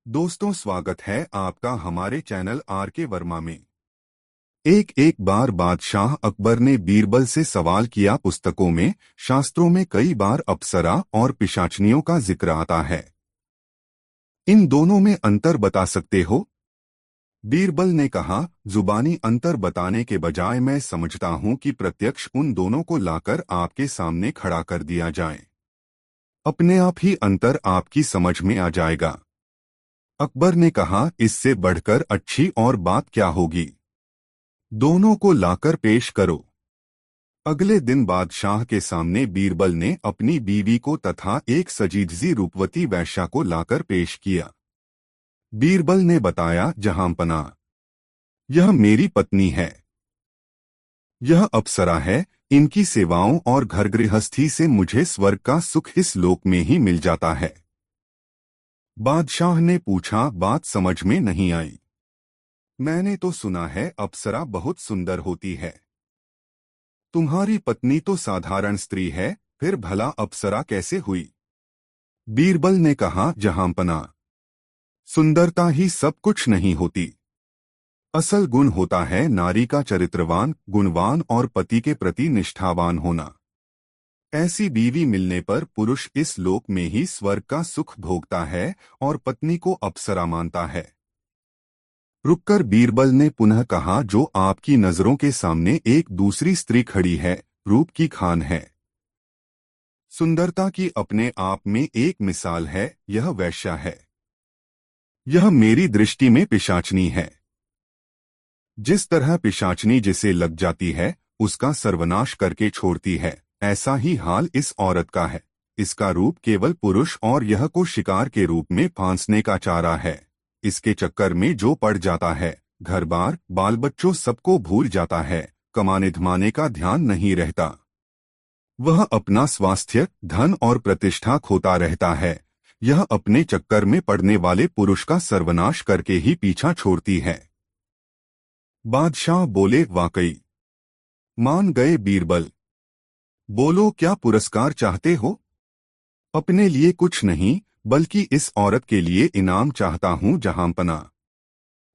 दोस्तों, स्वागत है आपका हमारे चैनल आर के वर्मा में। एक बार बादशाह अकबर ने बीरबल से सवाल किया। पुस्तकों में, शास्त्रों में कई बार अप्सरा और पिशाचनियों का जिक्र आता है। इन दोनों में अंतर बता सकते हो? बीरबल ने कहा, जुबानी अंतर बताने के बजाय मैं समझता हूं कि प्रत्यक्ष उन दोनों को लाकर आपके सामने खड़ा कर दिया जाए। अपने आप ही अंतर आपकी समझ में आ जाएगा। अकबर ने कहा, इससे बढ़कर अच्छी और बात क्या होगी? दोनों को लाकर पेश करो। अगले दिन बादशाह के सामने बीरबल ने अपनी बीवी को तथा एक सजीदजी रूपवती वैश्या को लाकर पेश किया। बीरबल ने बताया, जहांपना, यह मेरी पत्नी है। यह अप्सरा है। इनकी सेवाओं और घर गृहस्थी से मुझे स्वर्ग का सुख इस लोक में ही मिल जाता है। बादशाह ने पूछा, बात समझ में नहीं आई। मैंने तो सुना है अप्सरा बहुत सुंदर होती है। तुम्हारी पत्नी तो साधारण स्त्री है, फिर भला अप्सरा कैसे हुई? बीरबल ने कहा, जहांपना, सुंदरता ही सब कुछ नहीं होती। असल गुण होता है नारी का चरित्रवान, गुणवान और पति के प्रति निष्ठावान होना। ऐसी बीवी मिलने पर पुरुष इस लोक में ही स्वर्ग का सुख भोगता है और पत्नी को अप्सरा मानता है। रुककर बीरबल ने पुनः कहा, जो आपकी नजरों के सामने एक दूसरी स्त्री खड़ी है, रूप की खान है, सुंदरता की अपने आप में एक मिसाल है, यह वैश्या है। यह मेरी दृष्टि में पिशाचनी है। जिस तरह पिशाचनी जिसे लग जाती है उसका सर्वनाश करके छोड़ती है, ऐसा ही हाल इस औरत का है। इसका रूप केवल पुरुष और यह को शिकार के रूप में फांसने का चारा है। इसके चक्कर में जो पड़ जाता है, घर बार बाल बच्चों सबको भूल जाता है, कमाने धमाने का ध्यान नहीं रहता। वह अपना स्वास्थ्य, धन और प्रतिष्ठा खोता रहता है। यह अपने चक्कर में पड़ने वाले पुरुष का सर्वनाश करके ही पीछा छोड़ती है। बादशाह बोले, वाकई। मान गए बीरबल। बोलो, क्या पुरस्कार चाहते हो? अपने लिए कुछ नहीं, बल्कि इस औरत के लिए इनाम चाहता हूं, जहांपना।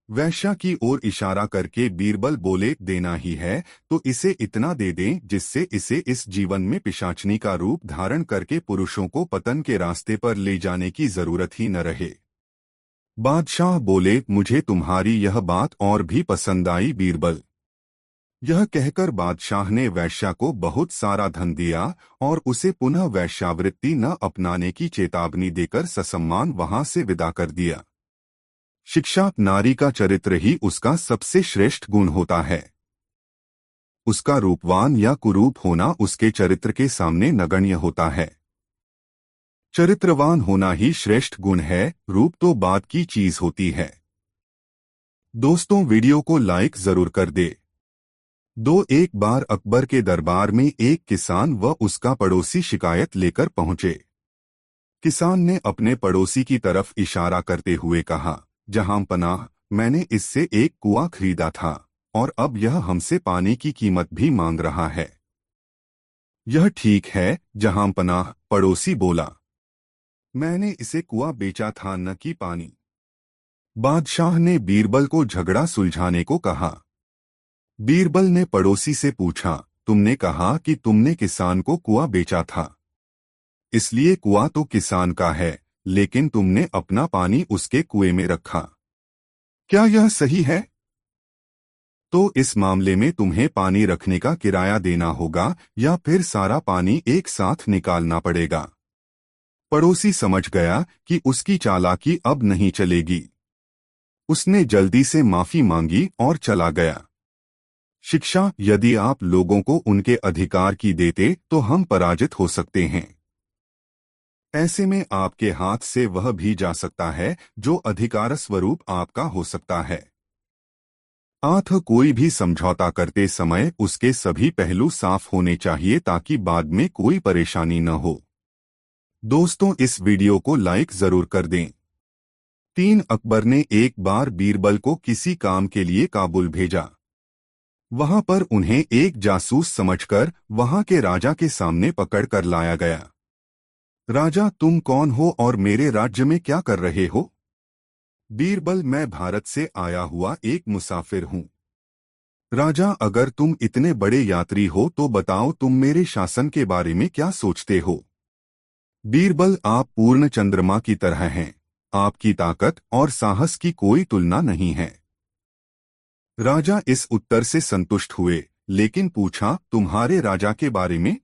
वैश्या की ओर इशारा करके बीरबल बोले, देना ही है तो इसे इतना दे दें जिससे इसे इस जीवन में पिशाचनी का रूप धारण करके पुरुषों को पतन के रास्ते पर ले जाने की जरूरत ही न रहे। बादशाह बोले, मुझे तुम्हारी यह बात और भी पसंद आई बीरबल। यह कहकर बादशाह ने वैश्या को बहुत सारा धन दिया और उसे पुनः वैश्यावृत्ति न अपनाने की चेतावनी देकर ससम्मान वहां से विदा कर दिया। शिक्षा, नारी का चरित्र ही उसका सबसे श्रेष्ठ गुण होता है। उसका रूपवान या कुरूप होना उसके चरित्र के सामने नगण्य होता है। चरित्रवान होना ही श्रेष्ठ गुण है, रूप तो बाद की चीज होती है। दोस्तों, वीडियो को लाइक जरूर कर दे। एक बार अकबर के दरबार में एक किसान व उसका पड़ोसी शिकायत लेकर पहुंचे। किसान ने अपने पड़ोसी की तरफ इशारा करते हुए कहा, जहांपनाह, मैंने इससे एक कुआं खरीदा था और अब यह हमसे पानी की कीमत भी मांग रहा है। यह ठीक है, जहांपनाह, पड़ोसी बोला। मैंने इसे कुआं बेचा था, न कि पानी। बादशाह ने बीरबल को झगड़ा सुलझाने को कहा। बीरबल ने पड़ोसी से पूछा, तुमने कहा कि तुमने किसान को कुआं बेचा था, इसलिए कुआं तो किसान का है, लेकिन तुमने अपना पानी उसके कुएं में रखा। क्या यह सही है? तो इस मामले में तुम्हें पानी रखने का किराया देना होगा या फिर सारा पानी एक साथ निकालना पड़ेगा। पड़ोसी समझ गया कि उसकी चालाकी अब नहीं चलेगी। उसने जल्दी से माफी मांगी और चला गया। शिक्षा, यदि आप लोगों को उनके अधिकार की देते तो हम पराजित हो सकते हैं। ऐसे में आपके हाथ से वह भी जा सकता है जो अधिकार स्वरूप आपका हो सकता है। कोई भी समझौता करते समय उसके सभी पहलू साफ होने चाहिए ताकि बाद में कोई परेशानी न हो। दोस्तों, इस वीडियो को लाइक जरूर कर दें। अकबर ने एक बार बीरबल को किसी काम के लिए काबुल भेजा। वहां पर उन्हें एक जासूस समझकर वहां के राजा के सामने पकड़ कर लाया गया। राजा, तुम कौन हो और मेरे राज्य में क्या कर रहे हो? बीरबल, मैं भारत से आया हुआ एक मुसाफिर हूँ। राजा, अगर तुम इतने बड़े यात्री हो तो बताओ तुम मेरे शासन के बारे में क्या सोचते हो। बीरबल, आप पूर्ण चंद्रमा की तरह हैं। आपकी ताकत और साहस की कोई तुलना नहीं है। राजा इस उत्तर से संतुष्ट हुए, लेकिन पूछा, तुम्हारे राजा के बारे में।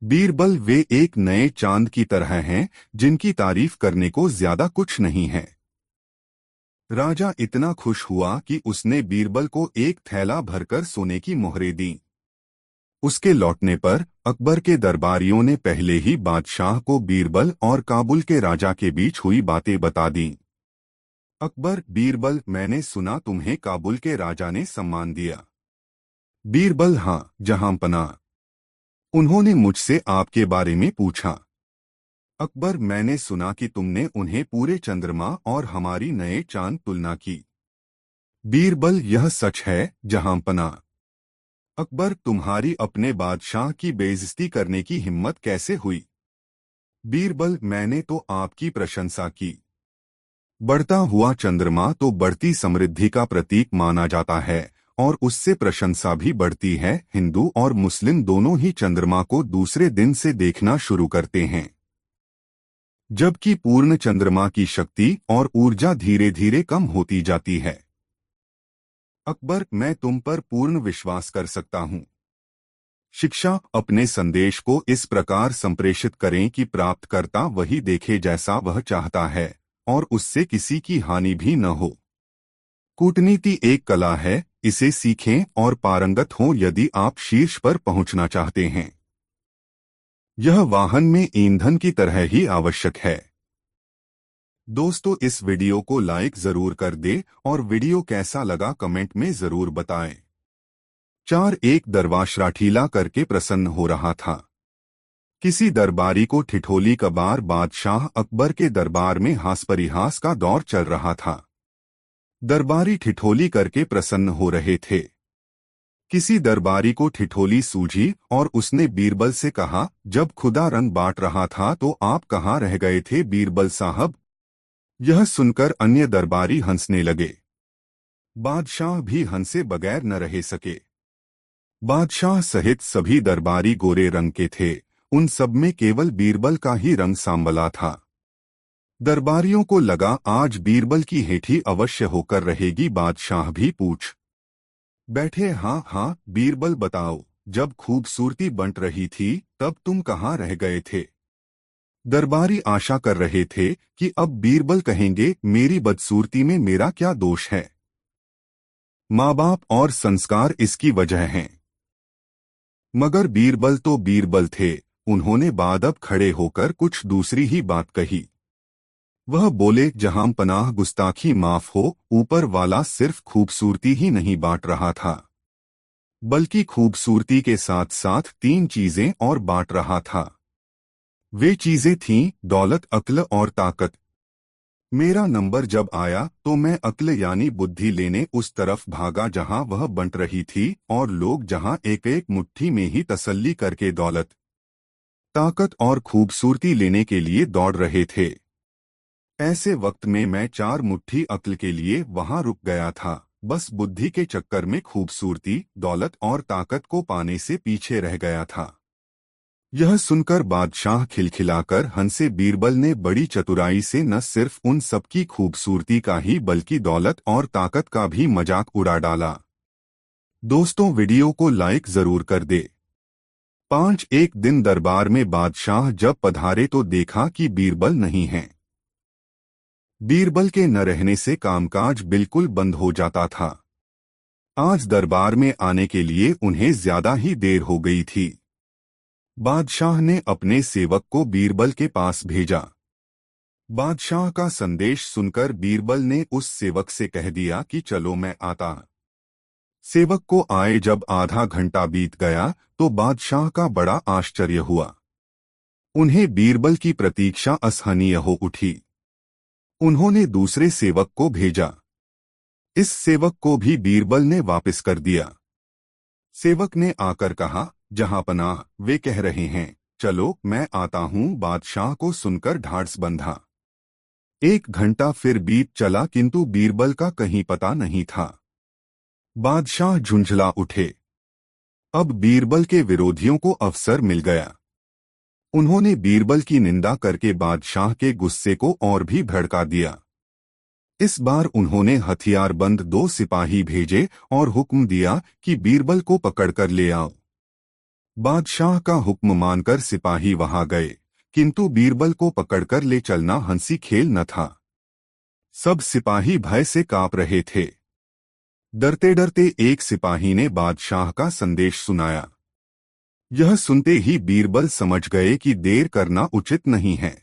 बीरबल, वे एक नए चांद की तरह हैं, जिनकी तारीफ करने को ज्यादा कुछ नहीं है। राजा इतना खुश हुआ कि उसने बीरबल को एक थैला भरकर सोने की मोहरें दी। उसके लौटने पर अकबर के दरबारियों ने पहले ही बादशाह को बीरबल और काबुल के राजा के बीच हुई बातें बता दी। अकबर, बीरबल, मैंने सुना तुम्हें काबुल के राजा ने सम्मान दिया। बीरबल, हाँ जहांपनाह, उन्होंने मुझसे आपके बारे में पूछा। अकबर, मैंने सुना कि तुमने उन्हें पूरे चंद्रमा और हमारी नए चांद तुलना की। बीरबल, यह सच है जहांपनाह। अकबर, तुम्हारी अपने बादशाह की बेइज्जती करने की हिम्मत कैसे हुई। बीरबल, मैंने तो आपकी प्रशंसा की। बढ़ता हुआ चंद्रमा तो बढ़ती समृद्धि का प्रतीक माना जाता है, और उससे प्रशंसा भी बढ़ती है। हिंदू और मुस्लिम दोनों ही चंद्रमा को दूसरे दिन से देखना शुरू करते हैं, जबकि पूर्ण चंद्रमा की शक्ति और ऊर्जा धीरे धीरे कम होती जाती है। अकबर, मैं तुम पर पूर्ण विश्वास कर सकता हूँ। शिक्षा, अपने संदेश को इस प्रकार संप्रेषित करें कि प्राप्तकर्ता वही देखे जैसा वह चाहता है, और उससे किसी की हानि भी न हो। कूटनीति एक कला है, इसे सीखें और पारंगत हों यदि आप शीर्ष पर पहुंचना चाहते हैं। यह वाहन में ईंधन की तरह ही आवश्यक है। दोस्तों, इस वीडियो को लाइक जरूर कर दे और वीडियो कैसा लगा कमेंट में जरूर बताएं। 4 एक दरबार राठीला करके प्रसन्न हो रहा था। किसी दरबारी को ठिठोली कबार बादशाह अकबर के दरबार में हास परिहास का दौर चल रहा था। दरबारी ठिठोली करके प्रसन्न हो रहे थे। किसी दरबारी को ठिठोली सूझी और उसने बीरबल से कहा, जब खुदा रंग बांट रहा था तो आप कहाँ रह गए थे बीरबल साहब। यह सुनकर अन्य दरबारी हंसने लगे। बादशाह भी हंसे बगैर न रह सके। बादशाह सहित सभी दरबारी गोरे रंग के थे, उन सब में केवल बीरबल का ही रंग सांवला था। दरबारियों को लगा आज बीरबल की हेठी अवश्य होकर रहेगी। बादशाह भी पूछ बैठे, हाँ हाँ बीरबल बताओ, जब खूबसूरती बंट रही थी तब तुम कहाँ रह गए थे। दरबारी आशा कर रहे थे कि अब बीरबल कहेंगे मेरी बदसूरती में मेरा क्या दोष है। माँ बाप और संस्कार इसकी वजह हैं। मगर बीरबल तो बीरबल थे, उन्होंने बादब खड़े होकर कुछ दूसरी ही बात कही। वह बोले, जहांपनाह गुस्ताखी माफ हो, ऊपर वाला सिर्फ खूबसूरती ही नहीं बांट रहा था, बल्कि खूबसूरती के साथ साथ 3 चीजें और बांट रहा था। वे चीजें थीं दौलत, अक्ल और ताकत। मेरा नंबर जब आया तो मैं अक्ल यानी बुद्धि लेने उस तरफ भागा जहां वह बंट रही थी, और लोग जहां एक एक मुट्ठी में ही तसल्ली करके दौलत, ताकत और खूबसूरती लेने के लिए दौड़ रहे थे। ऐसे वक्त में मैं 4 मुट्ठी अक्ल के लिए वहां रुक गया था, बस बुद्धि के चक्कर में खूबसूरती, दौलत और ताकत को पाने से पीछे रह गया था। यह सुनकर बादशाह खिलखिलाकर हंसे। बीरबल ने बड़ी चतुराई से न सिर्फ उन सबकी खूबसूरती का ही बल्कि दौलत और ताकत का भी मजाक उड़ा डाला। दोस्तों, वीडियो को लाइक जरूर कर दे। 5 एक दिन दरबार में बादशाह जब पधारे तो देखा कि बीरबल नहीं है। बीरबल के न रहने से कामकाज बिल्कुल बंद हो जाता था। आज दरबार में आने के लिए उन्हें ज्यादा ही देर हो गई थी। बादशाह ने अपने सेवक को बीरबल के पास भेजा। बादशाह का संदेश सुनकर बीरबल ने उस सेवक से कह दिया कि चलो मैं आता। सेवक को आए जब आधा घंटा बीत गया तो बादशाह का बड़ा आश्चर्य हुआ। उन्हें बीरबल की प्रतीक्षा असहनीय हो उठी। उन्होंने दूसरे सेवक को भेजा। इस सेवक को भी बीरबल ने वापस कर दिया। सेवक ने आकर कहा, जहांपनाह, वे कह रहे हैं, चलो मैं आता हूं। बादशाह को सुनकर ढाढ़स बंधा। एक घंटा फिर बीत चला किंतु बीरबल का कहीं पता नहीं था। बादशाह झुंझला उठे। अब बीरबल के विरोधियों को अवसर मिल गया। उन्होंने बीरबल की निंदा करके बादशाह के गुस्से को और भी भड़का दिया। इस बार उन्होंने हथियारबंद 2 सिपाही भेजे और हुक्म दिया कि बीरबल को पकड़कर ले आओ। बादशाह का हुक्म मानकर सिपाही वहां गए, किंतु बीरबल को पकड़कर ले चलना हंसी खेल न था। सब सिपाही भय से कांप रहे थे। डरते डरते एक सिपाही ने बादशाह का संदेश सुनाया। यह सुनते ही बीरबल समझ गए कि देर करना उचित नहीं है।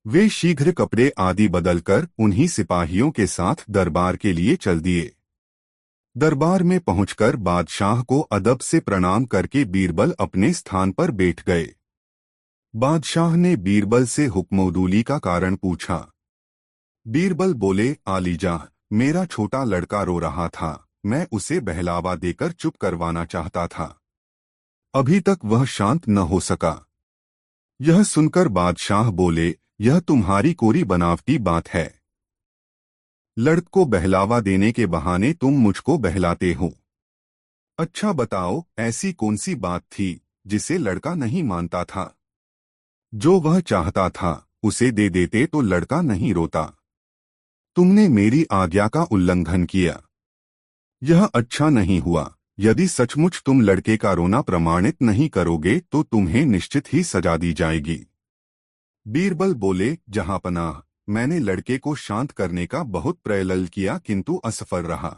वे शीघ्र कपड़े आदि बदलकर उन्हीं सिपाहियों के साथ दरबार के लिए चल दिए। दरबार में पहुंचकर बादशाह को अदब से प्रणाम करके बीरबल अपने स्थान पर बैठ गए। बादशाह ने बीरबल से हुक्मोदूली का कारण पूछा। बीरबल बोले, आलीजाह, मेरा छोटा लड़का रो रहा था, मैं उसे बहलावा देकर चुप करवाना चाहता था। अभी तक वह शांत न हो सका। यह सुनकर बादशाह बोले, यह तुम्हारी कोरी बनावटी बात है। लड़क को बहलावा देने के बहाने तुम मुझको बहलाते हो। अच्छा बताओ, ऐसी कौन सी बात थी जिसे लड़का नहीं मानता था? जो वह चाहता था उसे दे देते तो लड़का नहीं रोता। तुमने मेरी आज्ञा का उल्लंघन किया। यह अच्छा नहीं हुआ। यदि सचमुच तुम लड़के का रोना प्रमाणित नहीं करोगे तो तुम्हें निश्चित ही सजा दी जाएगी। बीरबल बोले, जहांपनाह, मैंने लड़के को शांत करने का बहुत प्रयत्न किया किंतु असफल रहा।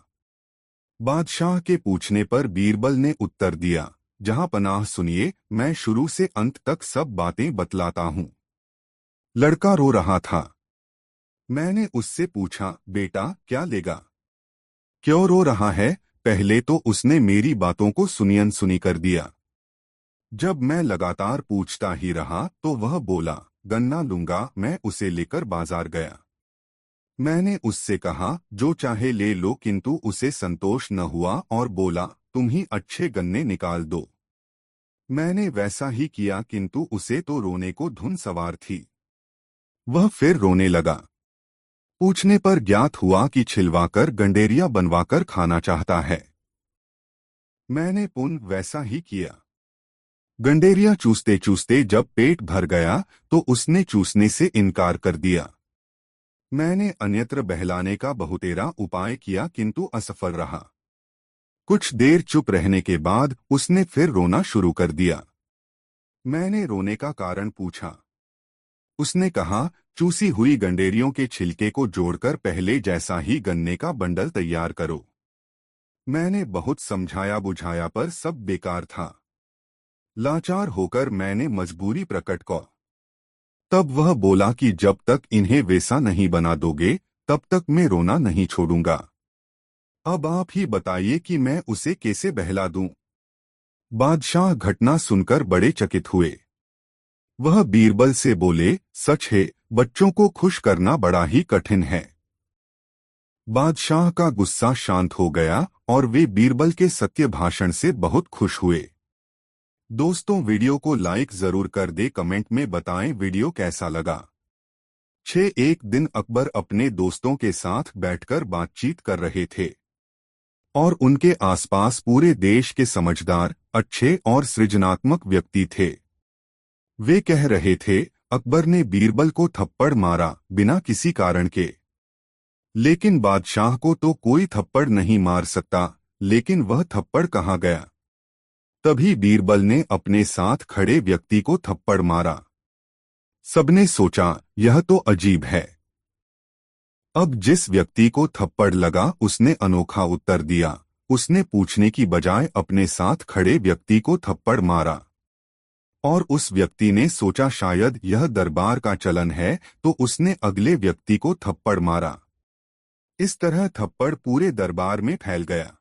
बादशाह के पूछने पर बीरबल ने उत्तर दिया, जहांपनाह सुनिए, मैं शुरू से अंत तक सब बातें बतलाता हूँ। लड़का रो रहा था। मैंने उससे पूछा, बेटा क्या लेगा? क्यों रो रहा है? पहले तो उसने मेरी बातों को सुनी अनसुनी कर दिया। जब मैं लगातार पूछता ही रहा तो वह बोला, गन्ना लूंगा। मैं उसे लेकर बाजार गया। मैंने उससे कहा, जो चाहे ले लो, किंतु उसे संतोष न हुआ और बोला, तुम ही अच्छे गन्ने निकाल दो। मैंने वैसा ही किया किंतु उसे तो रोने को धुन सवार थी। वह फिर रोने लगा। पूछने पर ज्ञात हुआ कि छिलवाकर गंडेरिया बनवाकर खाना चाहता है। मैंने पुनः वैसा ही किया। गंडेरिया चूसते चूसते जब पेट भर गया तो उसने चूसने से इनकार कर दिया। मैंने अन्यत्र बहलाने का बहुतेरा उपाय किया किंतु असफल रहा। कुछ देर चुप रहने के बाद उसने फिर रोना शुरू कर दिया। मैंने रोने का कारण पूछा। उसने कहा, चूसी हुई गंडेरियों के छिलके को जोड़कर पहले जैसा ही गन्ने का बंडल तैयार करो। मैंने बहुत समझाया बुझाया पर सब बेकार था। लाचार होकर मैंने मजबूरी प्रकट की। तब वह बोला कि जब तक इन्हें वैसा नहीं बना दोगे तब तक मैं रोना नहीं छोड़ूंगा। अब आप ही बताइए कि मैं उसे कैसे बहला दूं। बादशाह घटना सुनकर बड़े चकित हुए। वह बीरबल से बोले, सच है, बच्चों को खुश करना बड़ा ही कठिन है। बादशाह का गुस्सा शांत हो गया और वे बीरबल के सत्य भाषण से बहुत खुश हुए। दोस्तों, वीडियो को लाइक जरूर कर दे, कमेंट में बताएं वीडियो कैसा लगा। एक दिन अकबर अपने दोस्तों के साथ बैठकर बातचीत कर रहे थे और उनके आसपास पूरे देश के समझदार, अच्छे और सृजनात्मक व्यक्ति थे। वे कह रहे थे, अकबर ने बीरबल को थप्पड़ मारा बिना किसी कारण के। लेकिन बादशाह को तो कोई थप्पड़ नहीं मार सकता, लेकिन वह थप्पड़ कहाँ गया? तभी बीरबल ने अपने साथ खड़े व्यक्ति को थप्पड़ मारा। सबने सोचा, यह तो अजीब है। अब जिस व्यक्ति को थप्पड़ लगा उसने अनोखा उत्तर दिया। उसने पूछने की बजाय अपने साथ खड़े व्यक्ति को थप्पड़ मारा। और उस व्यक्ति ने सोचा शायद यह दरबार का चलन है, तो उसने अगले व्यक्ति को थप्पड़ मारा। इस तरह थप्पड़ पूरे दरबार में फैल गया।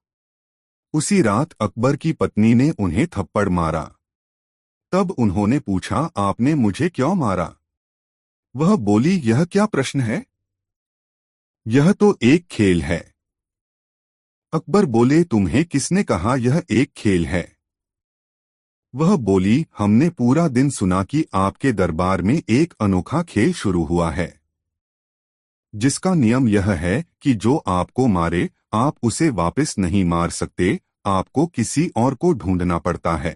उसी रात अकबर की पत्नी ने उन्हें थप्पड़ मारा। तब उन्होंने पूछा, आपने मुझे क्यों मारा? वह बोली, यह क्या प्रश्न है? यह तो एक खेल है। अकबर बोले, तुम्हें किसने कहा यह एक खेल है? वह बोली, हमने पूरा दिन सुना कि आपके दरबार में एक अनोखा खेल शुरू हुआ है। जिसका नियम यह है कि जो आपको मारे आप उसे वापस नहीं मार सकते, आपको किसी और को ढूंढना पड़ता है।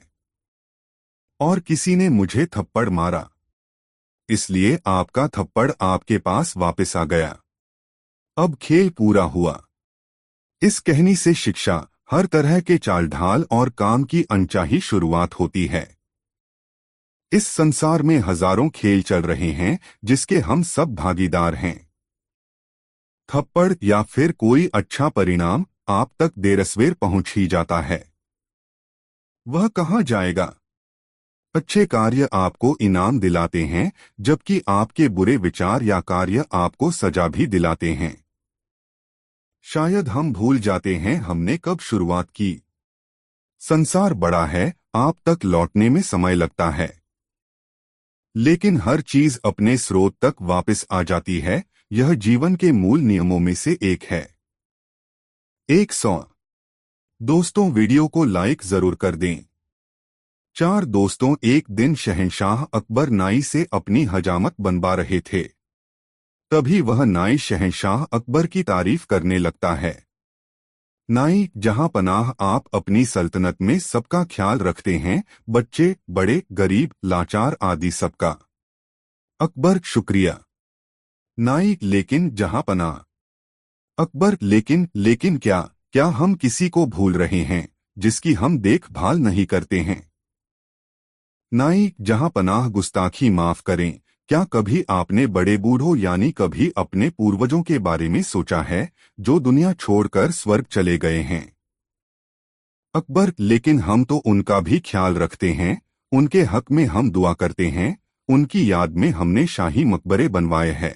और किसी ने मुझे थप्पड़ मारा, इसलिए आपका थप्पड़ आपके पास वापस आ गया। अब खेल पूरा हुआ। इस कहानी से शिक्षा, हर तरह के चाल ढाल और काम की अनचाही शुरुआत होती है। इस संसार में हजारों खेल चल रहे हैं जिसके हम सब भागीदार हैं। थप्पड़ या फिर कोई अच्छा परिणाम आप तक देरसवेर पहुंच ही जाता है। वह कहाँ जाएगा? अच्छे कार्य आपको इनाम दिलाते हैं, जबकि आपके बुरे विचार या कार्य आपको सजा भी दिलाते हैं। शायद हम भूल जाते हैं हमने कब शुरुआत की। संसार बड़ा है, आप तक लौटने में समय लगता है, लेकिन हर चीज अपने स्रोत तक वापस आ जाती है। यह जीवन के मूल नियमों में से एक है। 100 दोस्तों, वीडियो को लाइक जरूर कर दें। 4 दोस्तों एक दिन शहंशाह अकबर नाई से अपनी हजामत बनवा रहे थे। तभी वह नाई शहंशाह अकबर की तारीफ करने लगता है। नाई जहां पनाह, आप अपनी सल्तनत में सबका ख्याल रखते हैं, बच्चे, बड़े, गरीब, लाचार आदि सबका। अकबर, शुक्रिया। नाई, लेकिन जहां पनाह। अकबर, लेकिन क्या क्या हम किसी को भूल रहे हैं जिसकी हम देखभाल नहीं करते हैं? नाई, जहां पनाह, गुस्ताखी माफ करें, क्या कभी आपने बड़े बूढ़ों यानी कभी अपने पूर्वजों के बारे में सोचा है जो दुनिया छोड़कर स्वर्ग चले गए हैं? अकबर, लेकिन हम तो उनका भी ख्याल रखते हैं, उनके हक में हम दुआ करते हैं, उनकी याद में हमने शाही मकबरे बनवाए हैं।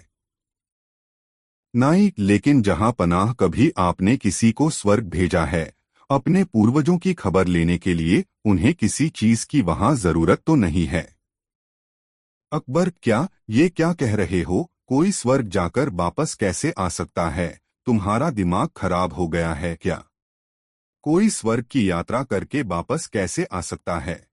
नाई, लेकिन जहां पनाह, कभी आपने किसी को स्वर्ग भेजा है अपने पूर्वजों की खबर लेने के लिए? उन्हें किसी चीज की वहां जरूरत तो नहीं है। अकबर, ये क्या कह रहे हो? कोई स्वर्ग जाकर वापस कैसे आ सकता है? तुम्हारा दिमाग खराब हो गया है क्या? कोई स्वर्ग की यात्रा करके वापस कैसे आ सकता है?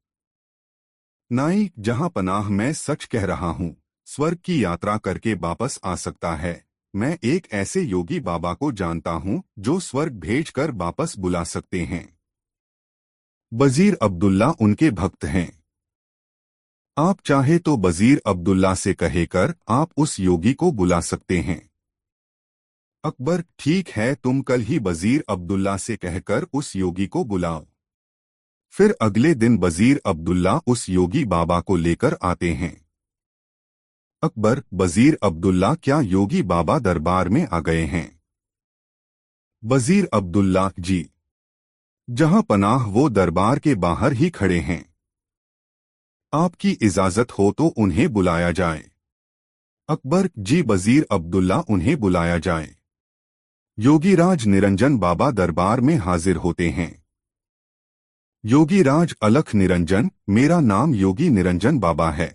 नाई, जहां पनाह, मैं सच कह रहा हूं, स्वर्ग की यात्रा करके वापस आ सकता है। मैं एक ऐसे योगी बाबा को जानता हूं जो स्वर्ग भेजकर वापस बुला सकते हैं। बजीर अब्दुल्ला उनके भक्त हैं। आप चाहे तो बजीर अब्दुल्ला से कहेकर आप उस योगी को बुला सकते हैं। अकबर, ठीक है, तुम कल ही बजीर अब्दुल्ला से कहकर उस योगी को बुलाओ। फिर अगले दिन बजीर अब्दुल्ला उस योगी बाबा को लेकर आते हैं। अकबर, बजीर अब्दुल्ला, क्या योगी बाबा दरबार में आ गए हैं? बजीर अब्दुल्ला, जी, जहां पनाह, वो दरबार के बाहर ही खड़े हैं। आपकी इजाजत हो तो उन्हें बुलाया जाए। अकबर, जी बजीर अब्दुल्ला, उन्हें बुलाया जाए। योगीराज निरंजन बाबा दरबार में हाजिर होते हैं। योगीराज, अलख निरंजन, मेरा नाम योगी निरंजन बाबा है।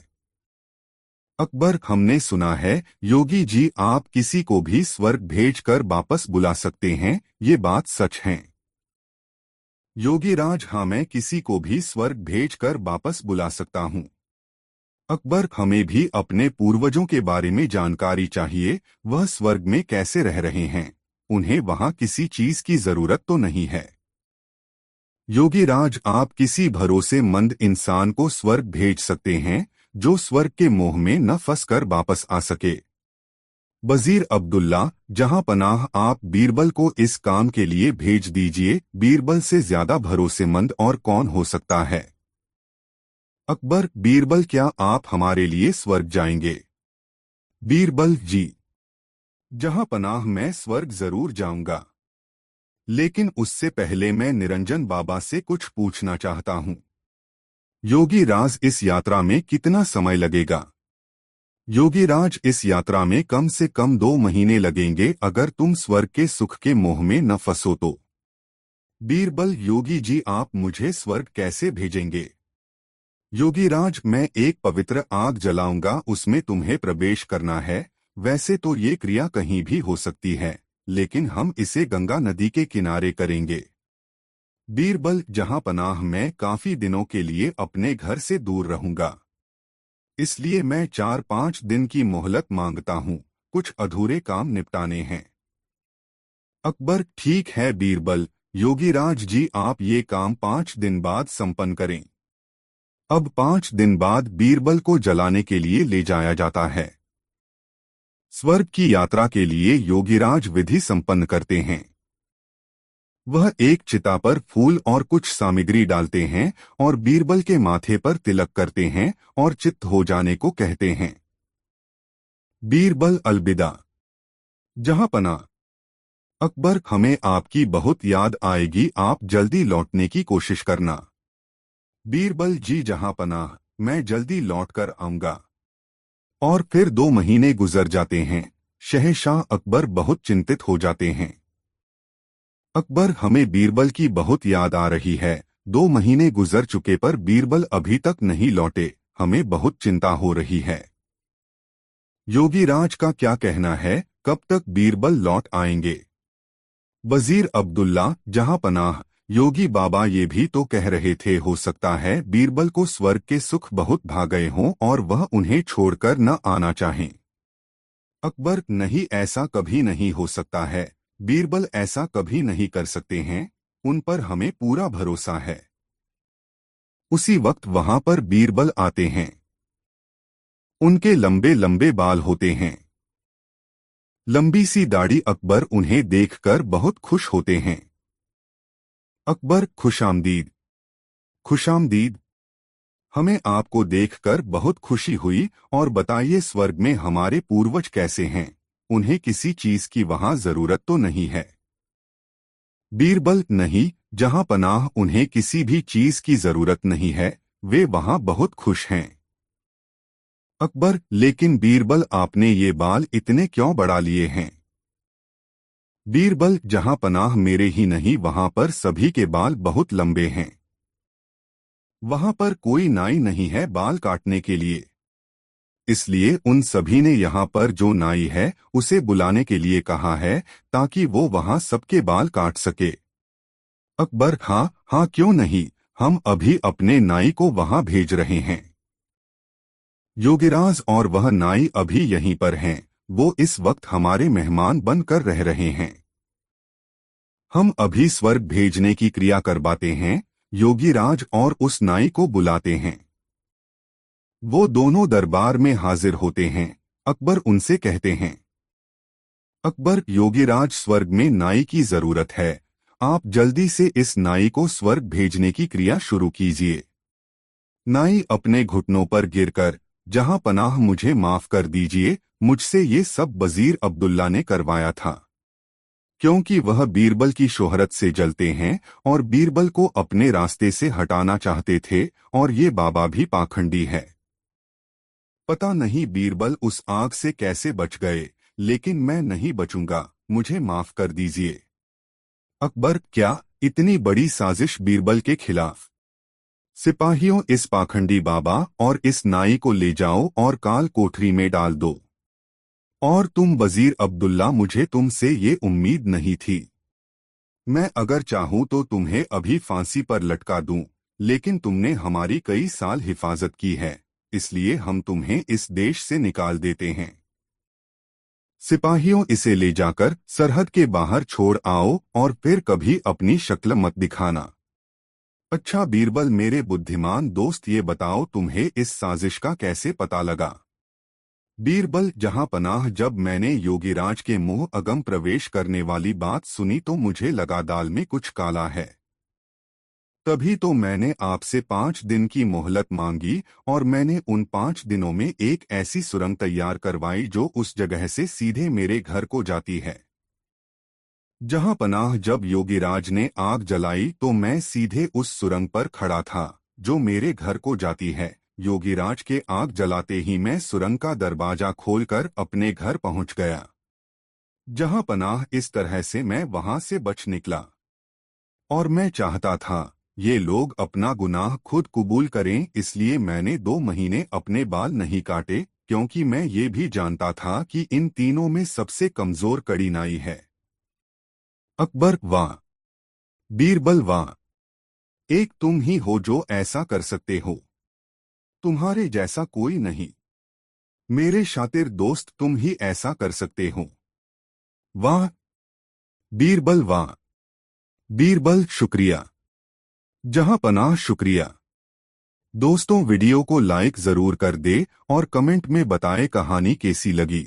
अकबर, हमने सुना है योगी जी आप किसी को भी स्वर्ग भेजकर वापस बुला सकते हैं, ये बात सच है? योगीराज, हाँ, मैं किसी को भी स्वर्ग भेजकर वापस बुला सकता हूँ। अकबर, हमें भी अपने पूर्वजों के बारे में जानकारी चाहिए, वह स्वर्ग में कैसे रह रहे हैं? उन्हें वहां किसी चीज की जरूरत तो नहीं है। योगीराज, आप किसी भरोसेमंद इंसान को स्वर्ग भेज सकते हैं जो स्वर्ग के मोह में न फंसकर वापस आ सके। वजीर अब्दुल्ला, जहां पनाह, आप बीरबल को इस काम के लिए भेज दीजिए। बीरबल से ज्यादा भरोसेमंद और कौन हो सकता है? अकबर, बीरबल, क्या आप हमारे लिए स्वर्ग जाएंगे? बीरबल, जी, जहां पनाह, मैं स्वर्ग जरूर जाऊंगा, लेकिन उससे पहले मैं निरंजन बाबा से कुछ पूछना चाहता हूं। योगीराज, इस यात्रा में कितना समय लगेगा? योगीराज, इस यात्रा में कम से कम 2 महीने लगेंगे अगर तुम स्वर्ग के सुख के मोह में न फंसो तो। बीरबल, योगी जी आप मुझे स्वर्ग कैसे भेजेंगे? योगीराज, मैं एक पवित्र आग जलाऊंगा, उसमें तुम्हें प्रवेश करना है। वैसे तो ये क्रिया कहीं भी हो सकती है, लेकिन हम इसे गंगा नदी के किनारे करेंगे। बीरबल, जहां पनाह, मैं काफी दिनों के लिए अपने घर से दूर रहूंगा, इसलिए मैं 4-5 दिन की मोहलत मांगता हूँ। कुछ अधूरे काम निपटाने हैं। अकबर, ठीक है बीरबल, योगीराज जी आप ये काम 5 दिन बाद संपन्न करें। अब 5 दिन बाद बीरबल को जलाने के लिए ले जाया जाता है। स्वर्ग की यात्रा के लिए योगीराज विधि संपन्न करते हैं। वह एक चिता पर फूल और कुछ सामग्री डालते हैं और बीरबल के माथे पर तिलक करते हैं और चित्त हो जाने को कहते हैं। बीरबल अलविदा। जहांपना। अकबर, हमें आपकी बहुत याद आएगी, आप जल्दी लौटने की कोशिश करना। बीरबल जी जहांपनाह, मैं जल्दी लौटकर आऊंगा। और फिर 2 महीने गुजर जाते हैं। शहंशाह अकबर बहुत चिंतित हो जाते हैं। अकबर, हमें बीरबल की बहुत याद आ रही है। 2 महीने गुजर चुके पर बीरबल अभी तक नहीं लौटे, हमें बहुत चिंता हो रही है। योगीराज का क्या कहना है, कब तक बीरबल लौट आएंगे? वजीर अब्दुल्ला, जहांपनाह, योगी बाबा ये भी तो कह रहे थे हो सकता है बीरबल को स्वर्ग के सुख बहुत भा गए हों और वह उन्हें छोड़कर न आना चाहें। अकबर, नहीं, ऐसा कभी नहीं हो सकता है। बीरबल ऐसा कभी नहीं कर सकते हैं, उन पर हमें पूरा भरोसा है। उसी वक्त वहां पर बीरबल आते हैं। उनके लंबे लंबे बाल होते हैं, लंबी सी दाढ़ी। अकबर उन्हें देखकर बहुत खुश होते हैं। अकबर, खुशामदीद। खुशामदीद। हमें आपको देखकर बहुत खुशी हुई, और बताइए स्वर्ग में हमारे पूर्वज कैसे हैं? उन्हें किसी चीज की वहां जरूरत तो नहीं है? बीरबल, नहीं, जहां पनाह, उन्हें किसी भी चीज की जरूरत नहीं है, वे वहां बहुत खुश हैं। अकबर, लेकिन बीरबल आपने ये बाल इतने क्यों बढ़ा लिए हैं? बीरबल, जहां पनाह, मेरे ही नहीं वहां पर सभी के बाल बहुत लंबे हैं। वहां पर कोई नाई नहीं है बाल काटने के लिए, इसलिए उन सभी ने यहाँ पर जो नाई है उसे बुलाने के लिए कहा है, ताकि वो वहां सबके बाल काट सके। अकबर, हाँ हाँ, क्यों नहीं, हम अभी अपने नाई को वहां भेज रहे हैं। योगीराज और वह नाई अभी यहीं पर हैं, वो इस वक्त हमारे मेहमान बनकर रह रहे हैं। हम अभी स्वर्ग भेजने की क्रिया करवाते हैं। योगीराज और उस नाई को बुलाते हैं। वो दोनों दरबार में हाजिर होते हैं। अकबर उनसे कहते हैं, अकबर, योगीराज, स्वर्ग में नाई की जरूरत है, आप जल्दी से इस नाई को स्वर्ग भेजने की क्रिया शुरू कीजिए। नाई अपने घुटनों पर गिरकर, जहां पनाह, मुझे माफ कर दीजिए, मुझसे ये सब वजीर अब्दुल्ला ने करवाया था, क्योंकि वह बीरबल की शोहरत से जलते हैं और बीरबल को अपने रास्ते से हटाना चाहते थे, और ये बाबा भी पाखंडी है। पता नहीं बीरबल उस आग से कैसे बच गए, लेकिन मैं नहीं बचूंगा, मुझे माफ कर दीजिए। अकबर, क्या इतनी बड़ी साजिश बीरबल के खिलाफ? सिपाहियों, इस पाखंडी बाबा और इस नाई को ले जाओ और काल कोठरी में डाल दो। और तुम वजीर अब्दुल्ला, मुझे तुमसे ये उम्मीद नहीं थी। मैं अगर चाहूं तो तुम्हें अभी फांसी पर लटका दूं, लेकिन तुमने हमारी कई साल हिफाजत की है, इसलिए हम तुम्हें इस देश से निकाल देते हैं। सिपाहियों, इसे ले जाकर सरहद के बाहर छोड़ आओ और फिर कभी अपनी शक्ल मत दिखाना। अच्छा बीरबल, मेरे बुद्धिमान दोस्त, ये बताओ तुम्हें इस साजिश का कैसे पता लगा? बीरबल, जहां पनाह, जब मैंने योगीराज के मुंह अगम प्रवेश करने वाली बात सुनी तो मुझे लगा दाल में कुछ काला है। तभी तो मैंने आपसे 5 दिन की मोहलत मांगी, और मैंने उन 5 दिनों में एक ऐसी सुरंग तैयार करवाई जो उस जगह से सीधे मेरे घर को जाती है। जहां पनाह, जब योगीराज ने आग जलाई तो मैं सीधे उस सुरंग पर खड़ा था जो मेरे घर को जाती है। योगीराज के आग जलाते ही मैं सुरंग का दरवाजा खोलकर अपने घर पहुंच गया। जहां पनाह, इस तरह से मैं वहां से बच निकला। और मैं चाहता था ये लोग अपना गुनाह खुद कबूल करें, इसलिए मैंने 2 महीने अपने बाल नहीं काटे, क्योंकि मैं ये भी जानता था कि इन तीनों में सबसे कमजोर कड़ी नाई है। अकबर, वाह! बीरबल, वाह! एक तुम ही हो जो ऐसा कर सकते हो। तुम्हारे जैसा कोई नहीं। मेरे शातिर दोस्त, तुम ही ऐसा कर सकते हो। वाह बीरबल, वाह बीरबल, शुक्रिया। जहां पनाह, शुक्रिया। दोस्तों, वीडियो को लाइक जरूर कर दे और कमेंट में बताएं कहानी कैसी लगी।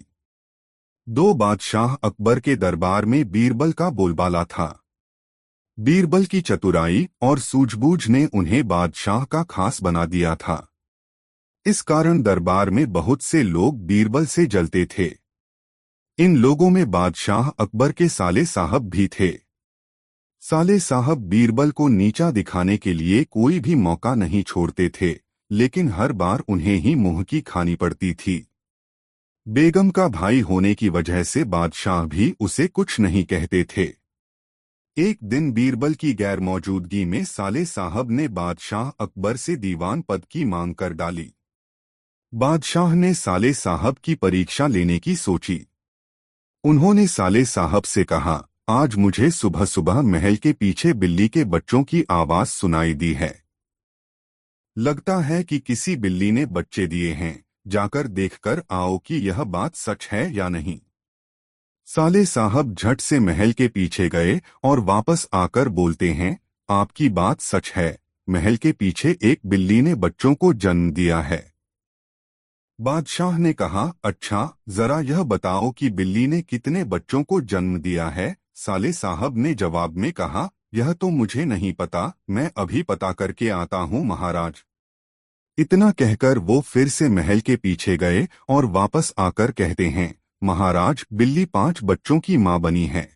दो बादशाह अकबर के दरबार में बीरबल का बोलबाला था। बीरबल की चतुराई और सूझबूझ ने उन्हें बादशाह का खास बना दिया था। इस कारण दरबार में बहुत से लोग बीरबल से जलते थे। इन लोगों में बादशाह अकबर के साले साहब भी थे। साले साहब बीरबल को नीचा दिखाने के लिए कोई भी मौका नहीं छोड़ते थे, लेकिन हर बार उन्हें ही मुंह की खानी पड़ती थी। बेगम का भाई होने की वजह से बादशाह भी उसे कुछ नहीं कहते थे। एक दिन बीरबल की गैर मौजूदगी में साले साहब ने बादशाह अकबर से दीवान पद की मांग कर डाली। बादशाह ने साले साहब की परीक्षा लेने की सोची। उन्होंने साले साहब से कहा, आज मुझे सुबह सुबह महल के पीछे बिल्ली के बच्चों की आवाज सुनाई दी है। लगता है कि किसी बिल्ली ने बच्चे दिए हैं, जाकर देखकर आओ कि यह बात सच है या नहीं। साले साहब झट से महल के पीछे गए और वापस आकर बोलते हैं, आपकी बात सच है, महल के पीछे एक बिल्ली ने बच्चों को जन्म दिया है। बादशाह ने कहा, अच्छा, जरा यह बताओ कि बिल्ली ने कितने बच्चों को जन्म दिया है। साले साहब ने जवाब में कहा, यह तो मुझे नहीं पता, मैं अभी पता करके आता हूँ महाराज। इतना कहकर वो फिर से महल के पीछे गए और वापस आकर कहते हैं, महाराज, बिल्ली 5 बच्चों की मां बनी है।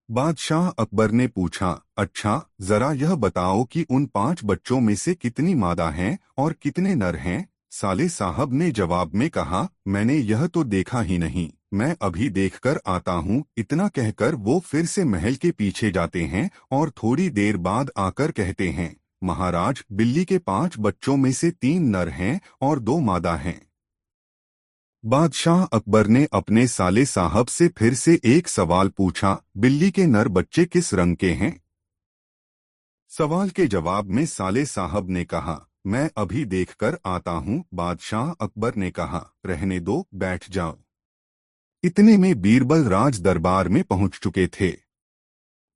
बादशाह अकबर ने पूछा, अच्छा, जरा यह बताओ कि उन 5 बच्चों में से कितनी मादा हैं और कितने नर हैं। साले साहब ने जवाब में कहा, मैंने यह तो देखा ही नहीं, मैं अभी देखकर आता हूँ। इतना कहकर वो फिर से महल के पीछे जाते हैं और थोड़ी देर बाद आकर कहते हैं, महाराज, बिल्ली के 5 बच्चों में से 3 नर हैं और 2 मादा हैं। बादशाह अकबर ने अपने साले साहब से फिर से एक सवाल पूछा, बिल्ली के नर बच्चे किस रंग के हैं। सवाल के जवाब में साले साहब ने कहा, मैं अभी देखकर आता हूँ। बादशाह अकबर ने कहा, रहने दो, बैठ जाओ। इतने में बीरबल राज दरबार में पहुंच चुके थे।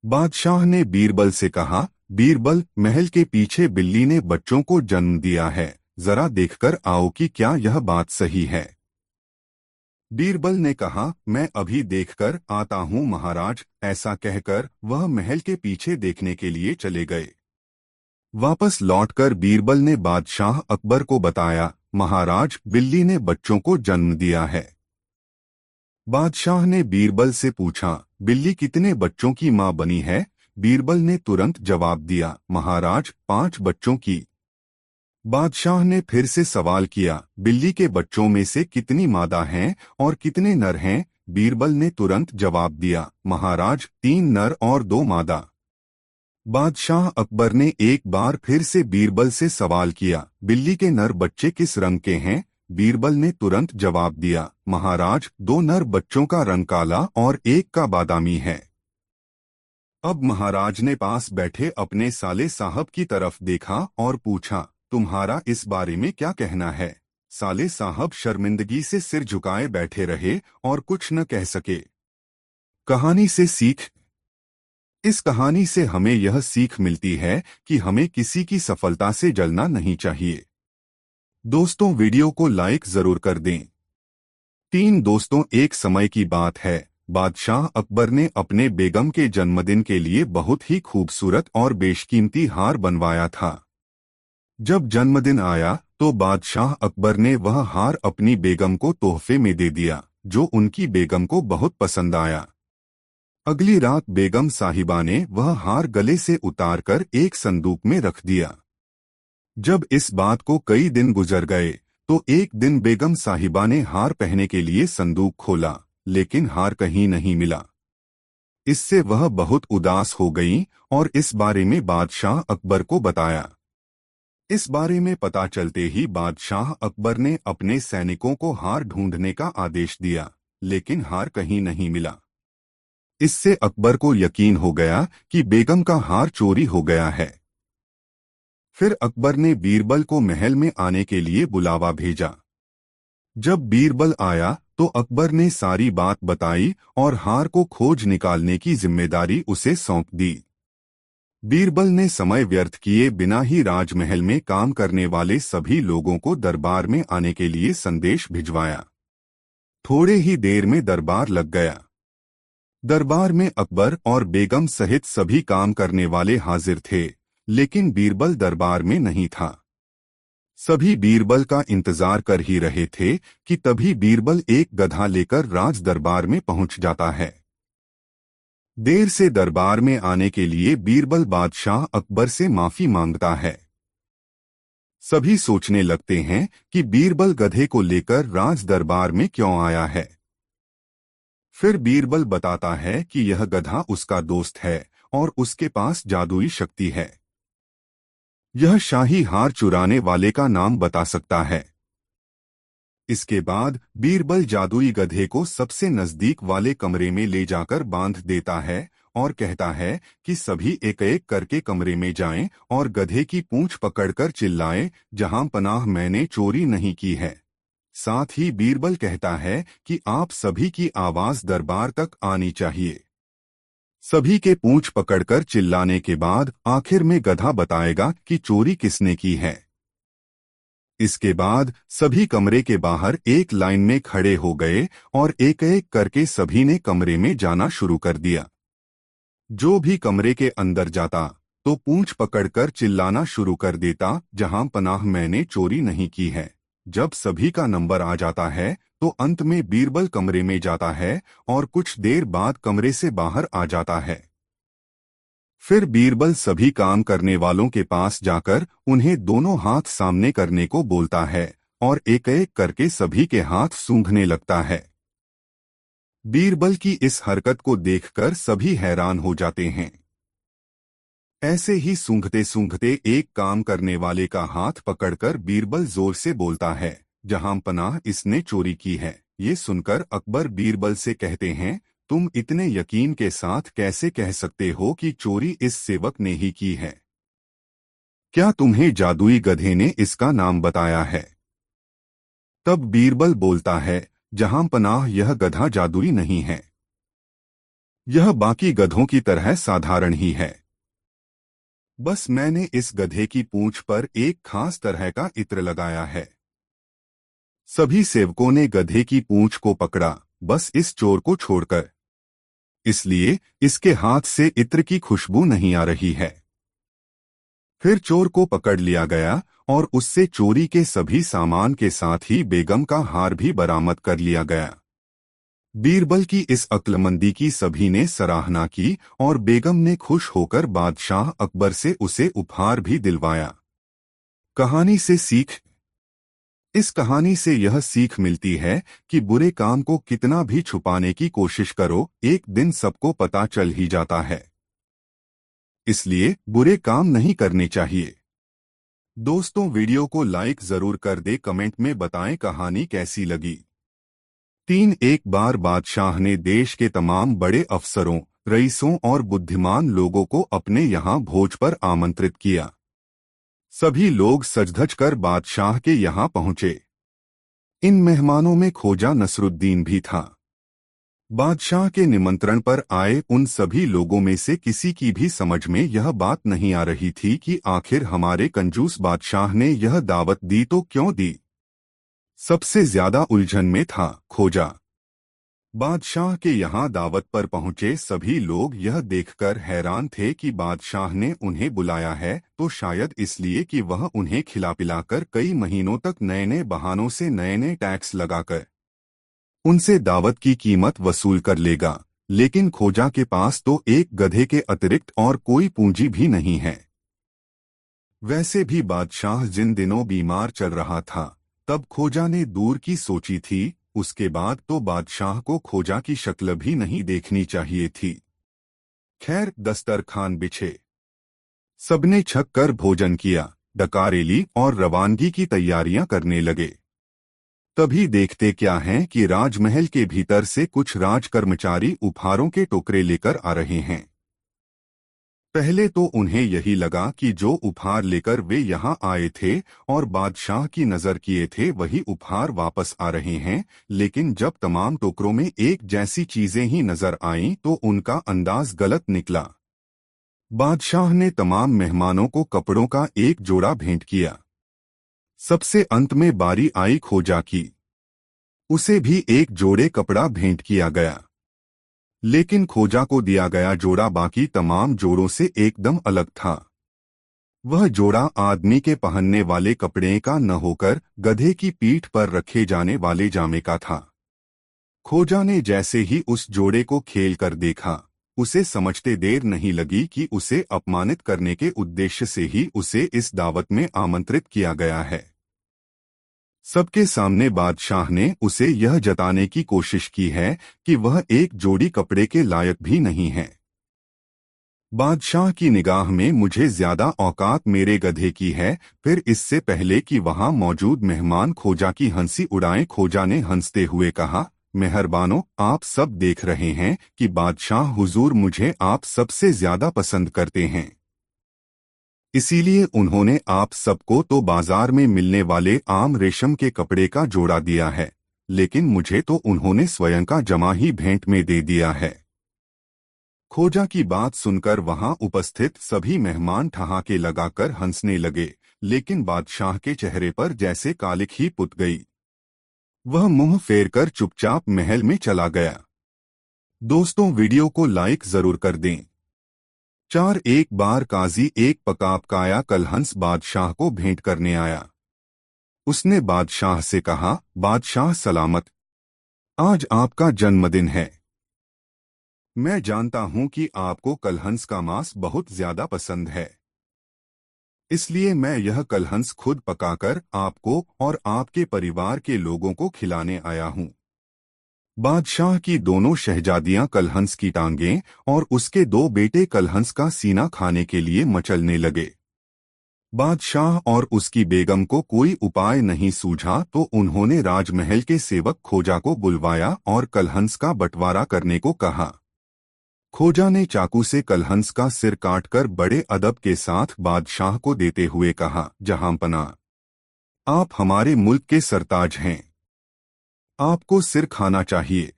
बादशाह ने बीरबल से कहा, बीरबल, महल के पीछे बिल्ली ने बच्चों को जन्म दिया है, जरा देखकर आओ कि क्या यह बात सही है। बीरबल ने कहा, मैं अभी देखकर आता हूँ महाराज। ऐसा कहकर वह महल के पीछे देखने के लिए चले गए। वापस लौटकर बीरबल ने बादशाह अकबर को बताया, महाराज, बिल्ली ने बच्चों को जन्म दिया है। बादशाह ने बीरबल से पूछा, बिल्ली कितने बच्चों की मां बनी है। बीरबल ने तुरंत जवाब दिया, महाराज, 5 बच्चों की। बादशाह ने फिर से सवाल किया, बिल्ली के बच्चों में से कितनी मादा हैं और कितने नर हैं। बीरबल ने तुरंत जवाब दिया, महाराज, 3 नर और 2 मादा। बादशाह अकबर ने एक बार फिर से बीरबल से सवाल किया, बिल्ली के नर बच्चे किस रंग के हैं। बीरबल ने तुरंत जवाब दिया, महाराज, 2 नर बच्चों का रंग काला और एक का बादामी है। अब महाराज ने पास बैठे अपने साले साहब की तरफ देखा और पूछा, तुम्हारा इस बारे में क्या कहना है। साले साहब शर्मिंदगी से सिर झुकाए बैठे रहे और कुछ न कह सके। कहानी से सीख। इस कहानी से हमें यह सीख मिलती है कि हमें किसी की सफलता से जलना नहीं चाहिए। दोस्तों, वीडियो को लाइक जरूर कर दें। 3 दोस्तों, एक समय की बात है, बादशाह अकबर ने अपने बेगम के जन्मदिन के लिए बहुत ही खूबसूरत और बेशकीमती हार बनवाया था। जब जन्मदिन आया तो बादशाह अकबर ने वह हार अपनी बेगम को तोहफे में दे दिया, जो उनकी बेगम को बहुत पसंद आया। अगली रात बेगम साहिबा ने वह हार गले से उतारकर एक संदूक में रख दिया। जब इस बात को कई दिन गुजर गए तो एक दिन बेगम साहिबा ने हार पहनने के लिए संदूक खोला, लेकिन हार कहीं नहीं मिला। इससे वह बहुत उदास हो गईं और इस बारे में बादशाह अकबर को बताया। इस बारे में पता चलते ही बादशाह अकबर ने अपने सैनिकों को हार ढूंढने का आदेश दिया, लेकिन हार कहीं नहीं मिला। इससे अकबर को यकीन हो गया कि बेगम का हार चोरी हो गया है। फिर अकबर ने बीरबल को महल में आने के लिए बुलावा भेजा। जब बीरबल आया तो अकबर ने सारी बात बताई और हार को खोज निकालने की जिम्मेदारी उसे सौंप दी। बीरबल ने समय व्यर्थ किए बिना ही राजमहल में काम करने वाले सभी लोगों को दरबार में आने के लिए संदेश भिजवाया। थोड़े ही देर में दरबार लग गया। दरबार में अकबर और बेगम सहित सभी काम करने वाले हाजिर थे, लेकिन बीरबल दरबार में नहीं था। सभी बीरबल का इंतजार कर ही रहे थे कि तभी बीरबल एक गधा लेकर राज दरबार में पहुंच जाता है। देर से दरबार में आने के लिए बीरबल बादशाह अकबर से माफी मांगता है। सभी सोचने लगते हैं कि बीरबल गधे को लेकर राज दरबार में क्यों आया है। फिर बीरबल बताता है कि यह गधा उसका दोस्त है और उसके पास जादुई शक्ति है। यह शाही हार चुराने वाले का नाम बता सकता है। इसके बाद बीरबल जादुई गधे को सबसे नजदीक वाले कमरे में ले जाकर बांध देता है और कहता है कि सभी एक एक करके कमरे में जाएं और गधे की पूंछ पकड़कर चिल्लाएं, जहां पनाह मैंने चोरी नहीं की है। साथ ही बीरबल कहता है कि आप सभी की आवाज दरबार तक आनी चाहिए। सभी के पूंछ पकड़कर चिल्लाने के बाद आखिर में गधा बताएगा कि चोरी किसने की है। इसके बाद सभी कमरे के बाहर एक लाइन में खड़े हो गए और एक एक करके सभी ने कमरे में जाना शुरू कर दिया। जो भी कमरे के अंदर जाता तो पूंछ पकड़कर चिल्लाना शुरू कर देता, जहां पनाह मैंने चोरी नहीं की है। जब सभी का नंबर आ जाता है तो अंत में बीरबल कमरे में जाता है और कुछ देर बाद कमरे से बाहर आ जाता है। फिर बीरबल सभी काम करने वालों के पास जाकर उन्हें दोनों हाथ सामने करने को बोलता है और एक एक करके सभी के हाथ सूंघने लगता है। बीरबल की इस हरकत को देखकर सभी हैरान हो जाते हैं। ऐसे ही सूंघते सूंघते एक काम करने वाले का हाथ पकड़कर बीरबल जोर से बोलता है, जहां पनाह इसने चोरी की है। ये सुनकर अकबर बीरबल से कहते हैं, तुम इतने यकीन के साथ कैसे कह सकते हो कि चोरी इस सेवक ने ही की है? क्या तुम्हें जादुई गधे ने इसका नाम बताया है? तब बीरबल बोलता है, जहां पनाह यह गधा जादुई नहीं है। यह बाकी गधों की तरह साधारण ही है। बस मैंने इस गधे की पूंछ पर एक खास तरह का इत्र लगाया है। सभी सेवकों ने गधे की पूंछ को पकड़ा, बस इस चोर को छोड़कर। इसलिए इसके हाथ से इत्र की खुशबू नहीं आ रही है। फिर चोर को पकड़ लिया गया और उससे चोरी के सभी सामान के साथ ही बेगम का हार भी बरामद कर लिया गया। बीरबल की इस अक्लमंदी की सभी ने सराहना की और बेगम ने खुश होकर बादशाह अकबर से उसे उपहार भी दिलवाया। कहानी से सीख। इस कहानी से यह सीख मिलती है कि बुरे काम को कितना भी छुपाने की कोशिश करो, एक दिन सबको पता चल ही जाता है। इसलिए बुरे काम नहीं करने चाहिए। दोस्तों, वीडियो को लाइक जरूर कर दे, कमेंट में बताएं कहानी कैसी लगी। 3 एक बार बादशाह ने देश के तमाम बड़े अफसरों, रईसों और बुद्धिमान लोगों को अपने यहाँ भोज पर आमंत्रित किया। सभी लोग सज-धज कर बादशाह के यहाँ पहुंचे। इन मेहमानों में ख्वाजा नसरुद्दीन भी था। बादशाह के निमंत्रण पर आए उन सभी लोगों में से किसी की भी समझ में यह बात नहीं आ रही थी कि आखिर हमारे कंजूस बादशाह ने यह दावत दी तो क्यों दी। सबसे ज्यादा उलझन में था ख्वाजा। बादशाह के यहाँ दावत पर पहुंचे सभी लोग यह देखकर हैरान थे कि बादशाह ने उन्हें बुलाया है तो शायद इसलिए कि वह उन्हें खिला पिलाकर कई महीनों तक नए नए बहानों से नए नए टैक्स लगाकर उनसे दावत की कीमत वसूल कर लेगा। लेकिन ख्वाजा के पास तो एक गधे के अतिरिक्त और कोई पूंजी भी नहीं है। वैसे भी बादशाह जिन दिनों बीमार चल रहा था तब ख्वाजा ने दूर की सोची थी। उसके बाद तो बादशाह को ख्वाजा की शक्ल भी नहीं देखनी चाहिए थी। खैर, दस्तरखान बिछे, सबने छक कर भोजन किया, डकारेली और रवानगी की तैयारियां करने लगे। तभी देखते क्या हैं कि राजमहल के भीतर से कुछ राज कर्मचारी उपहारों के टोकरे लेकर आ रहे हैं। पहले तो उन्हें यही लगा कि जो उपहार लेकर वे यहाँ आए थे और बादशाह की नजर किए थे वही उपहार वापस आ रहे हैं, लेकिन जब तमाम टोकरों में एक जैसी चीजें ही नजर आईं तो उनका अंदाज गलत निकला। बादशाह ने तमाम मेहमानों को कपड़ों का एक जोड़ा भेंट किया। सबसे अंत में बारी आई खोजा की। उसे भी एक जोड़े कपड़ा भेंट किया गया, लेकिन खोजा को दिया गया जोड़ा बाकी तमाम जोड़ों से एकदम अलग था। वह जोड़ा आदमी के पहनने वाले कपड़े का न होकर गधे की पीठ पर रखे जाने वाले जामे का था। खोजा ने जैसे ही उस जोड़े को खेल कर देखा, उसे समझते देर नहीं लगी कि उसे अपमानित करने के उद्देश्य से ही उसे इस दावत में आमंत्रित किया गया है। सबके सामने बादशाह ने उसे यह जताने की कोशिश की है कि वह एक जोड़ी कपड़े के लायक भी नहीं है। बादशाह की निगाह में मुझे ज्यादा औकात मेरे गधे की है। फिर इससे पहले कि वहां मौजूद मेहमान खोजा की हंसी उड़ाएं, खोजा ने हंसते हुए कहा, मेहरबानो, आप सब देख रहे हैं कि बादशाह हुजूर मुझे आप सबसे ज्यादा पसंद करते हैं, इसीलिए उन्होंने आप सबको तो बाजार में मिलने वाले आम रेशम के कपड़े का जोड़ा दिया है, लेकिन मुझे तो उन्होंने स्वयं का जमा ही भेंट में दे दिया है। खोजा की बात सुनकर वहां उपस्थित सभी मेहमान ठहाके लगाकर हंसने लगे, लेकिन बादशाह के चेहरे पर जैसे कालिक ही पुत गई। वह मुंह फेरकर चुपचाप महल में चला गया। दोस्तों, वीडियो को लाइक जरूर कर दें। 4 एक बार काजी एक पकापकाया कलहंस बादशाह को भेंट करने आया। उसने बादशाह से कहा, बादशाह सलामत, आज आपका जन्मदिन है। मैं जानता हूं कि आपको कलहंस का मांस बहुत ज्यादा पसंद है, इसलिए मैं यह कलहंस खुद पकाकर आपको और आपके परिवार के लोगों को खिलाने आया हूं। बादशाह की दोनों शहजादियां कलहंस की टांगें और उसके 2 बेटे कलहंस का सीना खाने के लिए मचलने लगे। बादशाह और उसकी बेगम को कोई उपाय नहीं सूझा तो उन्होंने राजमहल के सेवक खोजा को बुलवाया और कलहंस का बंटवारा करने को कहा। खोजा ने चाकू से कलहंस का सिर काटकर बड़े अदब के साथ बादशाह को देते हुए कहा, जहांपना, आप हमारे मुल्क के सरताज हैं, आपको सिर खाना चाहिए।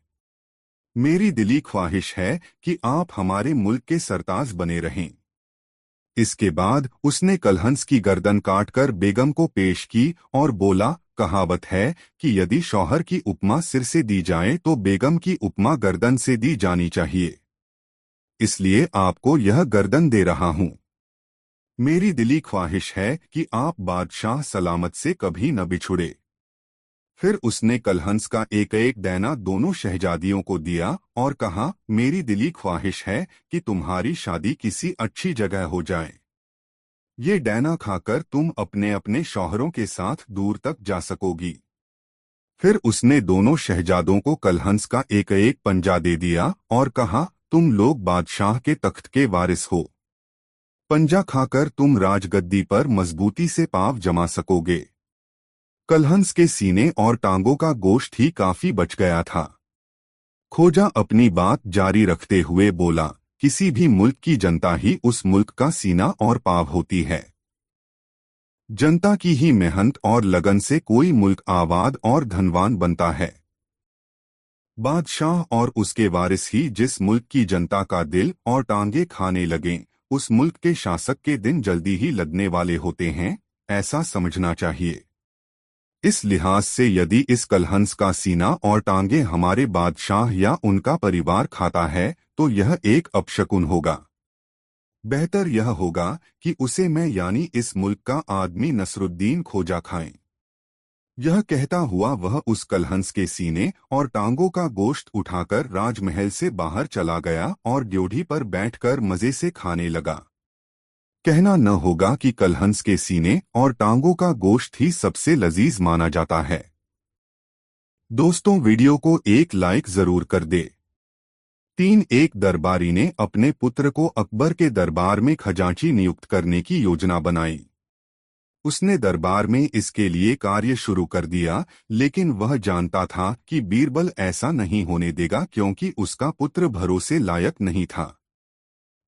मेरी दिली ख्वाहिश है कि आप हमारे मुल्क के सरताज बने रहें। इसके बाद उसने कलहंस की गर्दन काटकर बेगम को पेश की और बोला, कहावत है कि यदि शौहर की उपमा सिर से दी जाए तो बेगम की उपमा गर्दन से दी जानी चाहिए, इसलिए आपको यह गर्दन दे रहा हूं। मेरी दिली ख्वाहिश है कि आप बादशाह सलामत से कभी न बिछुड़े। फिर उसने कलहंस का एक एक दैना दोनों शहजादियों को दिया और कहा, मेरी दिली ख्वाहिश है कि तुम्हारी शादी किसी अच्छी जगह हो जाए। ये डैना खाकर तुम अपने अपने शौहरों के साथ दूर तक जा सकोगी। फिर उसने दोनों शहजादों को कलहंस का एक एक पंजा दे दिया और कहा, तुम लोग बादशाह के तख्त के वारिस हो। पंजा खाकर तुम राजगद्दी पर मजबूती से पांव जमा सकोगे। कलहंस के सीने और टांगों का गोश्त ही काफी बच गया था। खोजा अपनी बात जारी रखते हुए बोला, किसी भी मुल्क की जनता ही उस मुल्क का सीना और पांव होती है। जनता की ही मेहनत और लगन से कोई मुल्क आबाद और धनवान बनता है। बादशाह और उसके वारिस ही जिस मुल्क की जनता का दिल और टांगे खाने लगें, उस मुल्क के शासक के दिन जल्दी ही लगने वाले होते हैं, ऐसा समझना चाहिए। इस लिहाज से यदि इस कलहंस का सीना और टांगे हमारे बादशाह या उनका परिवार खाता है तो यह एक अपशकुन होगा। बेहतर यह होगा कि उसे मैं यानी इस मुल्क का आदमी नसरुद्दीन खोजा खाएं। यह कहता हुआ वह उस कलहंस के सीने और टांगों का गोश्त उठाकर राजमहल से बाहर चला गया और ड्योढ़ी पर बैठकर मजे से खाने लगा। कहना न होगा कि कलहंस के सीने और टांगों का गोश्त ही सबसे लजीज माना जाता है। दोस्तों, वीडियो को एक लाइक जरूर कर दे। 3 एक दरबारी ने अपने पुत्र को अकबर के दरबार में खजांची नियुक्त करने की योजना बनाई। उसने दरबार में इसके लिए कार्य शुरू कर दिया, लेकिन वह जानता था कि बीरबल ऐसा नहीं होने देगा क्योंकि उसका पुत्र भरोसे लायक नहीं था।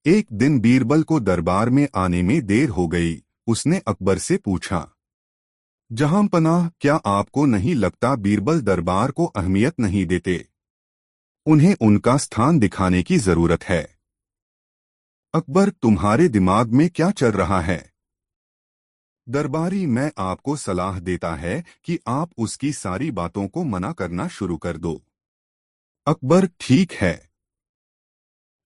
एक दिन बीरबल को दरबार में आने में देर हो गई। उसने अकबर से पूछा, जहांपनाह, क्या आपको नहीं लगता बीरबल दरबार को अहमियत नहीं देते? उन्हें उनका स्थान दिखाने की जरूरत है। अकबर, तुम्हारे दिमाग में क्या चल रहा है? दरबारी, मैं आपको सलाह देता है कि आप उसकी सारी बातों को मना करना शुरू कर दो। अकबर, ठीक है।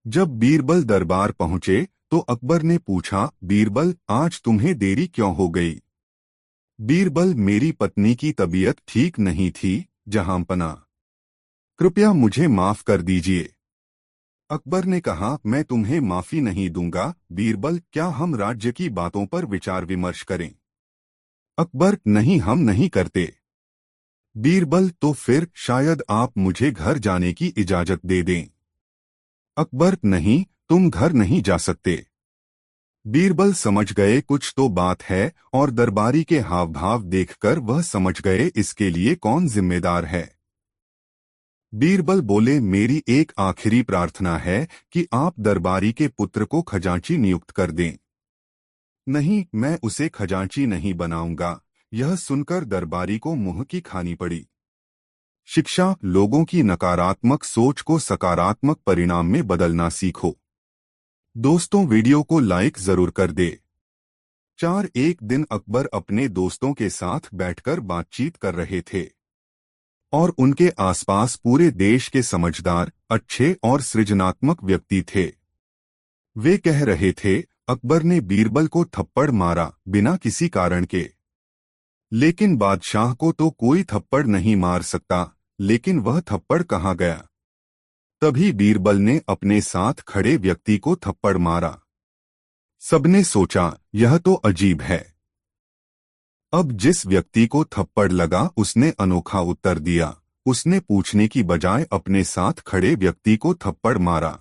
जब बीरबल दरबार पहुंचे तो अकबर ने पूछा, बीरबल, आज तुम्हें देरी क्यों हो गई? बीरबल, मेरी पत्नी की तबीयत ठीक नहीं थी, जहांपना। कृपया मुझे माफ कर दीजिए। अकबर ने कहा, मैं तुम्हें माफी नहीं दूंगा। बीरबल, क्या हम राज्य की बातों पर विचार विमर्श करें? अकबर, नहीं, हम नहीं करते। बीरबल, तो फिर शायद आप मुझे घर जाने की इजाजत दे दें। अकबर, नहीं, तुम घर नहीं जा सकते। बीरबल समझ गए कुछ तो बात है, और दरबारी के हाव भाव देखकर वह समझ गए इसके लिए कौन जिम्मेदार है। बीरबल बोले, मेरी एक आखिरी प्रार्थना है कि आप दरबारी के पुत्र को खजांची नियुक्त कर दें। नहीं, मैं उसे खजांची नहीं बनाऊंगा। यह सुनकर दरबारी को मुंह की खानी पड़ी। शिक्षा, लोगों की नकारात्मक सोच को सकारात्मक परिणाम में बदलना सीखो। दोस्तों, वीडियो को लाइक जरूर कर दे। एक दिन अकबर अपने दोस्तों के साथ बैठकर बातचीत कर रहे थे और उनके आसपास पूरे देश के समझदार, अच्छे और सृजनात्मक व्यक्ति थे। वे कह रहे थे, अकबर ने बीरबल को थप्पड़ मारा बिना किसी कारण के। लेकिन बादशाह को तो कोई थप्पड़ नहीं मार सकता। लेकिन वह थप्पड़ कहाँ गया? तभी बीरबल ने अपने साथ खड़े व्यक्ति को थप्पड़ मारा। सबने सोचा, यह तो अजीब है। अब जिस व्यक्ति को थप्पड़ लगा उसने अनोखा उत्तर दिया। उसने पूछने की बजाय अपने साथ खड़े व्यक्ति को थप्पड़ मारा।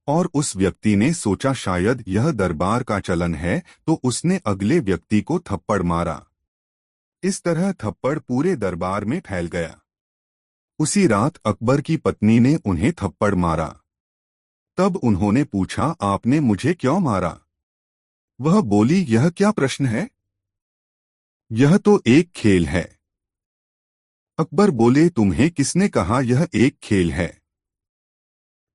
और उस व्यक्ति ने सोचा शायद यह दरबार का चलन है, तो उसने अगले व्यक्ति को थप्पड़ मारा। इस तरह थप्पड़ पूरे दरबार में फैल गया। उसी रात अकबर की पत्नी ने उन्हें थप्पड़ मारा। तब उन्होंने पूछा, आपने मुझे क्यों मारा? वह बोली, यह क्या प्रश्न है? यह तो एक खेल है। अकबर बोले, तुम्हें किसने कहा यह एक खेल है?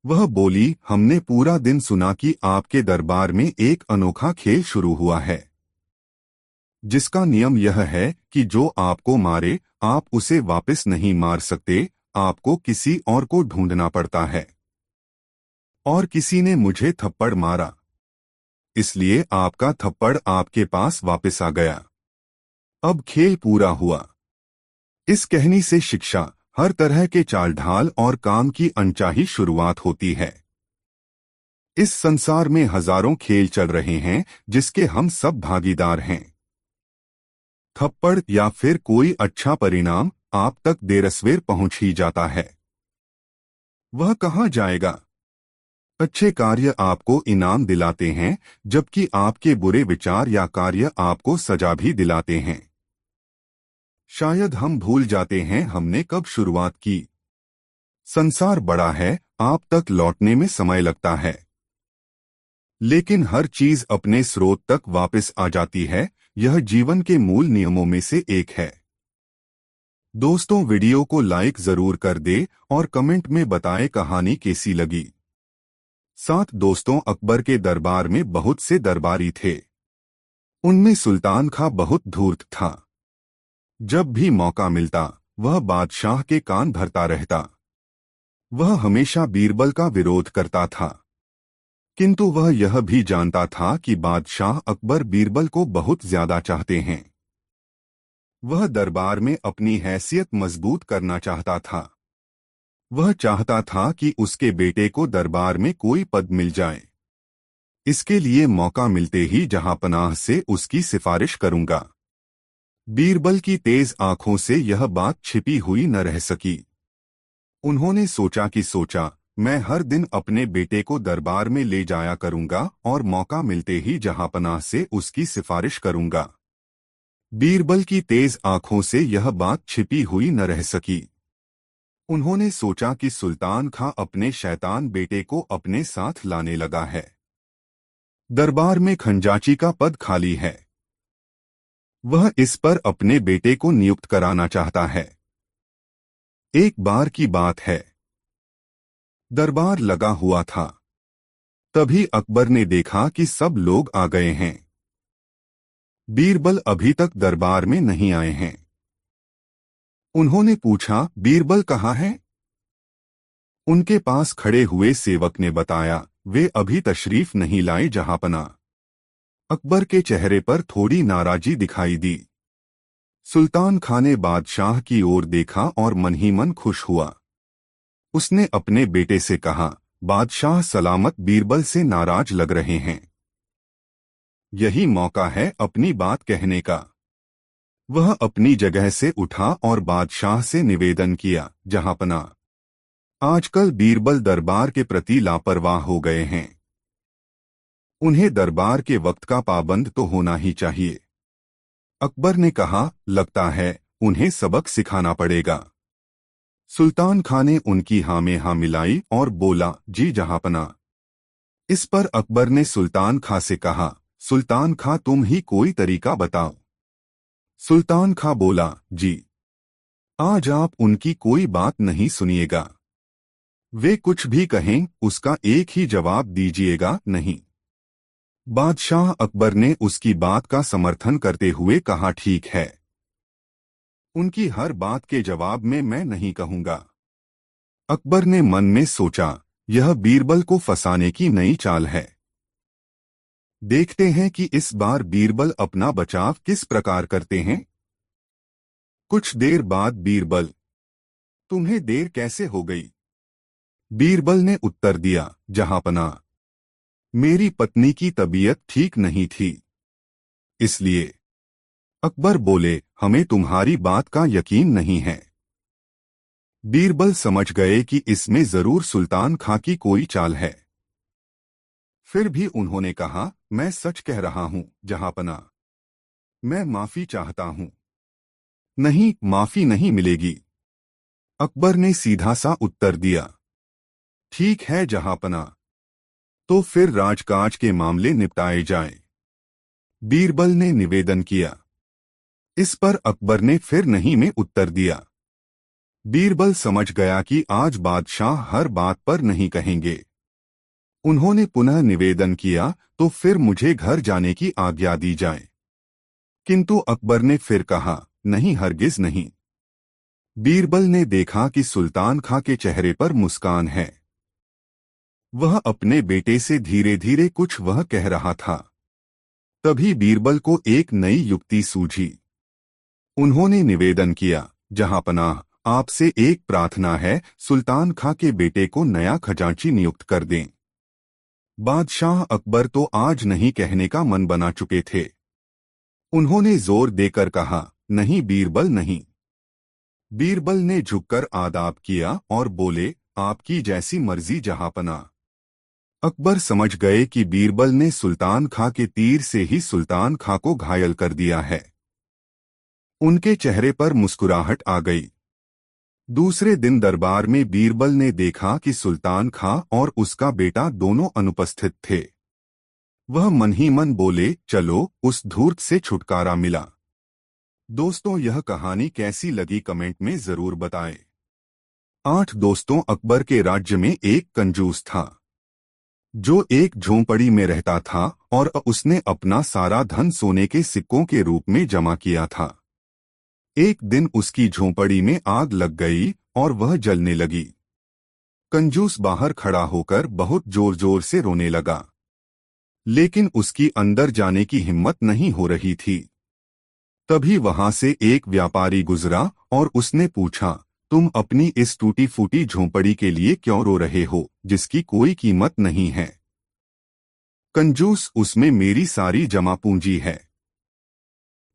वह बोली, हमने पूरा दिन सुना कि आपके दरबार में एक अनोखा खेल शुरू हुआ है, जिसका नियम यह है कि जो आपको मारे आप उसे वापस नहीं मार सकते, आपको किसी और को ढूंढना पड़ता है। और किसी ने मुझे थप्पड़ मारा, इसलिए आपका थप्पड़ आपके पास वापस आ गया। अब खेल पूरा हुआ। इस कहानी से शिक्षा, हर तरह के चाल ढाल और काम की अनचाही शुरुआत होती है। इस संसार में हजारों खेल चल रहे हैं जिसके हम सब भागीदार हैं। थप्पड़ या फिर कोई अच्छा परिणाम आप तक देरसवेर पहुंच ही जाता है। वह कहां जाएगा? अच्छे कार्य आपको इनाम दिलाते हैं, जबकि आपके बुरे विचार या कार्य आपको सजा भी दिलाते हैं। शायद हम भूल जाते हैं हमने कब शुरुआत की। संसार बड़ा है, आप तक लौटने में समय लगता है, लेकिन हर चीज अपने स्रोत तक वापस आ जाती है। यह जीवन के मूल नियमों में से एक है। दोस्तों, वीडियो को लाइक जरूर कर दे और कमेंट में बताएं कहानी कैसी लगी। दोस्तों, अकबर के दरबार में बहुत से दरबारी थे। उनमें सुल्तान खां बहुत धूर्त था। जब भी मौका मिलता वह बादशाह के कान भरता रहता। वह हमेशा बीरबल का विरोध करता था, किंतु वह यह भी जानता था कि बादशाह अकबर बीरबल को बहुत ज्यादा चाहते हैं। वह दरबार में अपनी हैसियत मजबूत करना चाहता था। वह चाहता था कि उसके बेटे को दरबार में कोई पद मिल जाए। इसके लिए मौका मिलते ही जहांपनाह से उसकी सिफारिश करूंगा। बीरबल की तेज आंखों से यह बात छिपी हुई न रह सकी। उन्होंने सोचा, मैं हर दिन अपने बेटे को दरबार में ले जाया करूंगा और मौका मिलते ही जहांपनाह से उसकी सिफारिश करूंगा। बीरबल की तेज आंखों से यह बात छिपी हुई न रह सकी। उन्होंने सोचा कि सुल्तान खां अपने शैतान बेटे को अपने साथ लाने लगा है। दरबार में खंजाची का पद खाली है। वह इस पर अपने बेटे को नियुक्त कराना चाहता है। एक बार की बात है, दरबार लगा हुआ था। तभी अकबर ने देखा कि सब लोग आ गए हैं। बीरबल अभी तक दरबार में नहीं आए हैं। उन्होंने पूछा, बीरबल कहाँ हैं? उनके पास खड़े हुए सेवक ने बताया, वे अभी तशरीफ नहीं लाए जहांपना। अकबर के चेहरे पर थोड़ी नाराजी दिखाई दी। सुल्तान खां ने बादशाह की ओर देखा और मन ही मन खुश हुआ। उसने अपने बेटे से कहा, बादशाह सलामत बीरबल से नाराज लग रहे हैं। यही मौका है अपनी बात कहने का। वह अपनी जगह से उठा और बादशाह से निवेदन किया, जहांपना, आजकल बीरबल दरबार के प्रति लापरवाह हो गए हैं। उन्हें दरबार के वक्त का पाबंद तो होना ही चाहिए। अकबर ने कहा, लगता है उन्हें सबक सिखाना पड़ेगा। सुल्तान खां ने उनकी हाँ में हाँ मिलाई और बोला, जी जहांपना। इस पर अकबर ने सुल्तान खां से कहा, सुल्तान खां तुम ही कोई तरीका बताओ। सुल्तान खां बोला, जी, आज आप उनकी कोई बात नहीं सुनिएगा। वे कुछ भी कहें उसका एक ही जवाब दीजिएगा, नहीं। बादशाह अकबर ने उसकी बात का समर्थन करते हुए कहा, ठीक है, उनकी हर बात के जवाब में मैं नहीं कहूंगा। अकबर ने मन में सोचा, यह बीरबल को फंसाने की नई चाल है। देखते हैं कि इस बार बीरबल अपना बचाव किस प्रकार करते हैं। कुछ देर बाद बीरबल, तुम्हें देर कैसे हो गई? बीरबल ने उत्तर दिया, जहांपना, मेरी पत्नी की तबीयत ठीक नहीं थी, इसलिए। अकबर बोले, हमें तुम्हारी बात का यकीन नहीं है। बीरबल समझ गए कि इसमें जरूर सुल्तान खां की कोई चाल है। फिर भी उन्होंने कहा, मैं सच कह रहा हूं जहांपना, मैं माफी चाहता हूं। नहीं, माफी नहीं मिलेगी। अकबर ने सीधा सा उत्तर दिया, ठीक है जहांपना, तो फिर राजकाज के मामले निपटाए जाएं। बीरबल ने निवेदन किया। इस पर अकबर ने फिर नहीं में उत्तर दिया। बीरबल समझ गया कि आज बादशाह हर बात पर नहीं कहेंगे। उन्होंने पुनः निवेदन किया, तो फिर मुझे घर जाने की आज्ञा दी जाए। किंतु अकबर ने फिर कहा, नहीं, हरगिज नहीं। बीरबल ने देखा कि सुल्तान खां के चेहरे पर मुस्कान है। वह अपने बेटे से धीरे धीरे कुछ वह कह रहा था। तभी बीरबल को एक नई युक्ति सूझी। उन्होंने निवेदन किया, जहांपनाह, आपसे एक प्रार्थना है, सुल्तान खां के बेटे को नया खजांची नियुक्त कर दें। बादशाह अकबर तो आज नहीं कहने का मन बना चुके थे। उन्होंने जोर देकर कहा, नहीं बीरबल, नहीं। बीरबल ने झुककर आदाब किया और बोले, आपकी जैसी मर्जी जहांपना। अकबर समझ गए कि बीरबल ने सुल्तान खां के तीर से ही सुल्तान खां को घायल कर दिया है। उनके चेहरे पर मुस्कुराहट आ गई। दूसरे दिन दरबार में बीरबल ने देखा कि सुल्तान खां और उसका बेटा दोनों अनुपस्थित थे। वह मन ही मन बोले, चलो, उस धूर्त से छुटकारा मिला। दोस्तों, यह कहानी कैसी लगी कमेंट में जरूर बताएं। 8 दोस्तों, अकबर के राज्य में एक कंजूस था जो एक झोंपड़ी में रहता था और उसने अपना सारा धन सोने के सिक्कों के रूप में जमा किया था। एक दिन उसकी झोंपड़ी में आग लग गई और वह जलने लगी। कंजूस बाहर खड़ा होकर बहुत जोर जोर से रोने लगा, लेकिन उसकी अंदर जाने की हिम्मत नहीं हो रही थी। तभी वहां से एक व्यापारी गुजरा और उसने पूछा, तुम अपनी इस टूटी फूटी झोंपड़ी के लिए क्यों रो रहे हो, जिसकी कोई कीमत नहीं है? कंजूस, उसमें मेरी सारी जमा पूंजी है।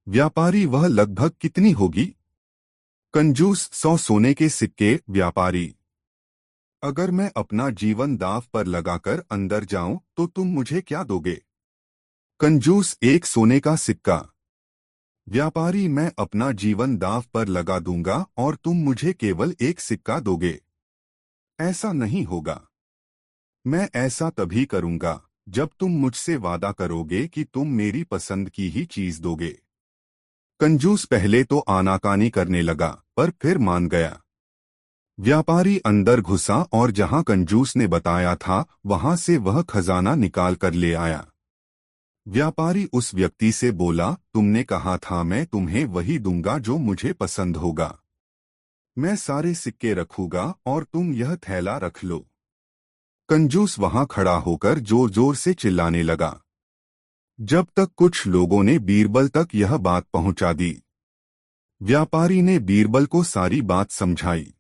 व्यापारी, वह लगभग कितनी होगी? कंजूस, 100 सोने के सिक्के। व्यापारी, अगर मैं अपना जीवन दांव पर लगाकर अंदर जाऊं तो तुम मुझे क्या दोगे? कंजूस, 1 सोने का सिक्का। व्यापारी, मैं अपना जीवन दांव पर लगा दूंगा और तुम मुझे केवल 1 सिक्का दोगे। ऐसा नहीं होगा। मैं ऐसा तभी करूंगा जब तुम मुझसे वादा करोगे कि तुम मेरी पसंद की ही चीज दोगे। कंजूस पहले तो आनाकानी करने लगा, पर फिर मान गया। व्यापारी अंदर घुसा और जहां कंजूस ने बताया था वहां से वह खजाना निकाल कर ले आया। व्यापारी उस व्यक्ति से बोला, तुमने कहा था मैं तुम्हें वही दूंगा जो मुझे पसंद होगा। मैं सारे सिक्के रखूंगा और तुम यह थैला रख लो। कंजूस वहां खड़ा होकर जोर जोर से चिल्लाने लगा, जब तक कुछ लोगों ने बीरबल तक यह बात पहुंचा दी। व्यापारी ने बीरबल को सारी बात समझाई।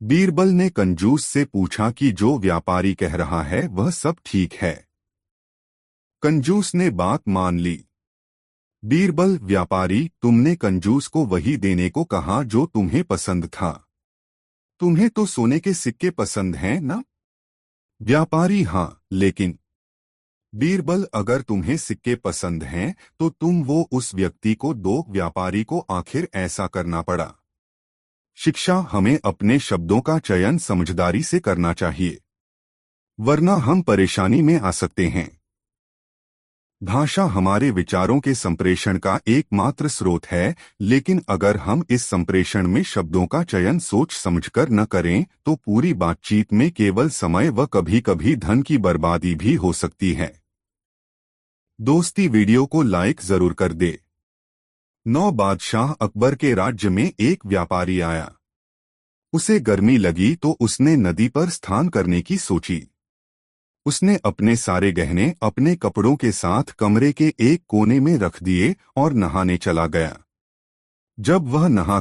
बीरबल ने कंजूस से पूछा कि जो व्यापारी कह रहा है वह सब ठीक है। कंजूस ने बात मान ली। बीरबल, व्यापारी, तुमने कंजूस को वही देने को कहा जो तुम्हें पसंद था। तुम्हें तो सोने के सिक्के पसंद हैं ना? व्यापारी, हाँ, लेकिन बीरबल, अगर तुम्हें सिक्के पसंद हैं तो तुम वो उस व्यक्ति को दो। व्यापारी को आखिर ऐसा करना पड़ा। शिक्षा, हमें अपने शब्दों का चयन समझदारी से करना चाहिए, वरना हम परेशानी में आ सकते हैं। भाषा हमारे विचारों के संप्रेषण का एकमात्र स्रोत है, लेकिन अगर हम इस संप्रेषण में शब्दों का चयन सोच समझकर न करें तो पूरी बातचीत में केवल समय व कभी-कभी धन की बर्बादी भी हो सकती है। दोस्ती, वीडियो को लाइक जरूर कर दे। 9 बादशाह अकबर के राज्य में एक व्यापारी आया। उसे गर्मी लगी तो उसने नदी पर स्नान करने की सोची। उसने अपने सारे गहने अपने कपड़ों के साथ कमरे के एक कोने में रख दिए और नहाने चला गया। जब वह नहा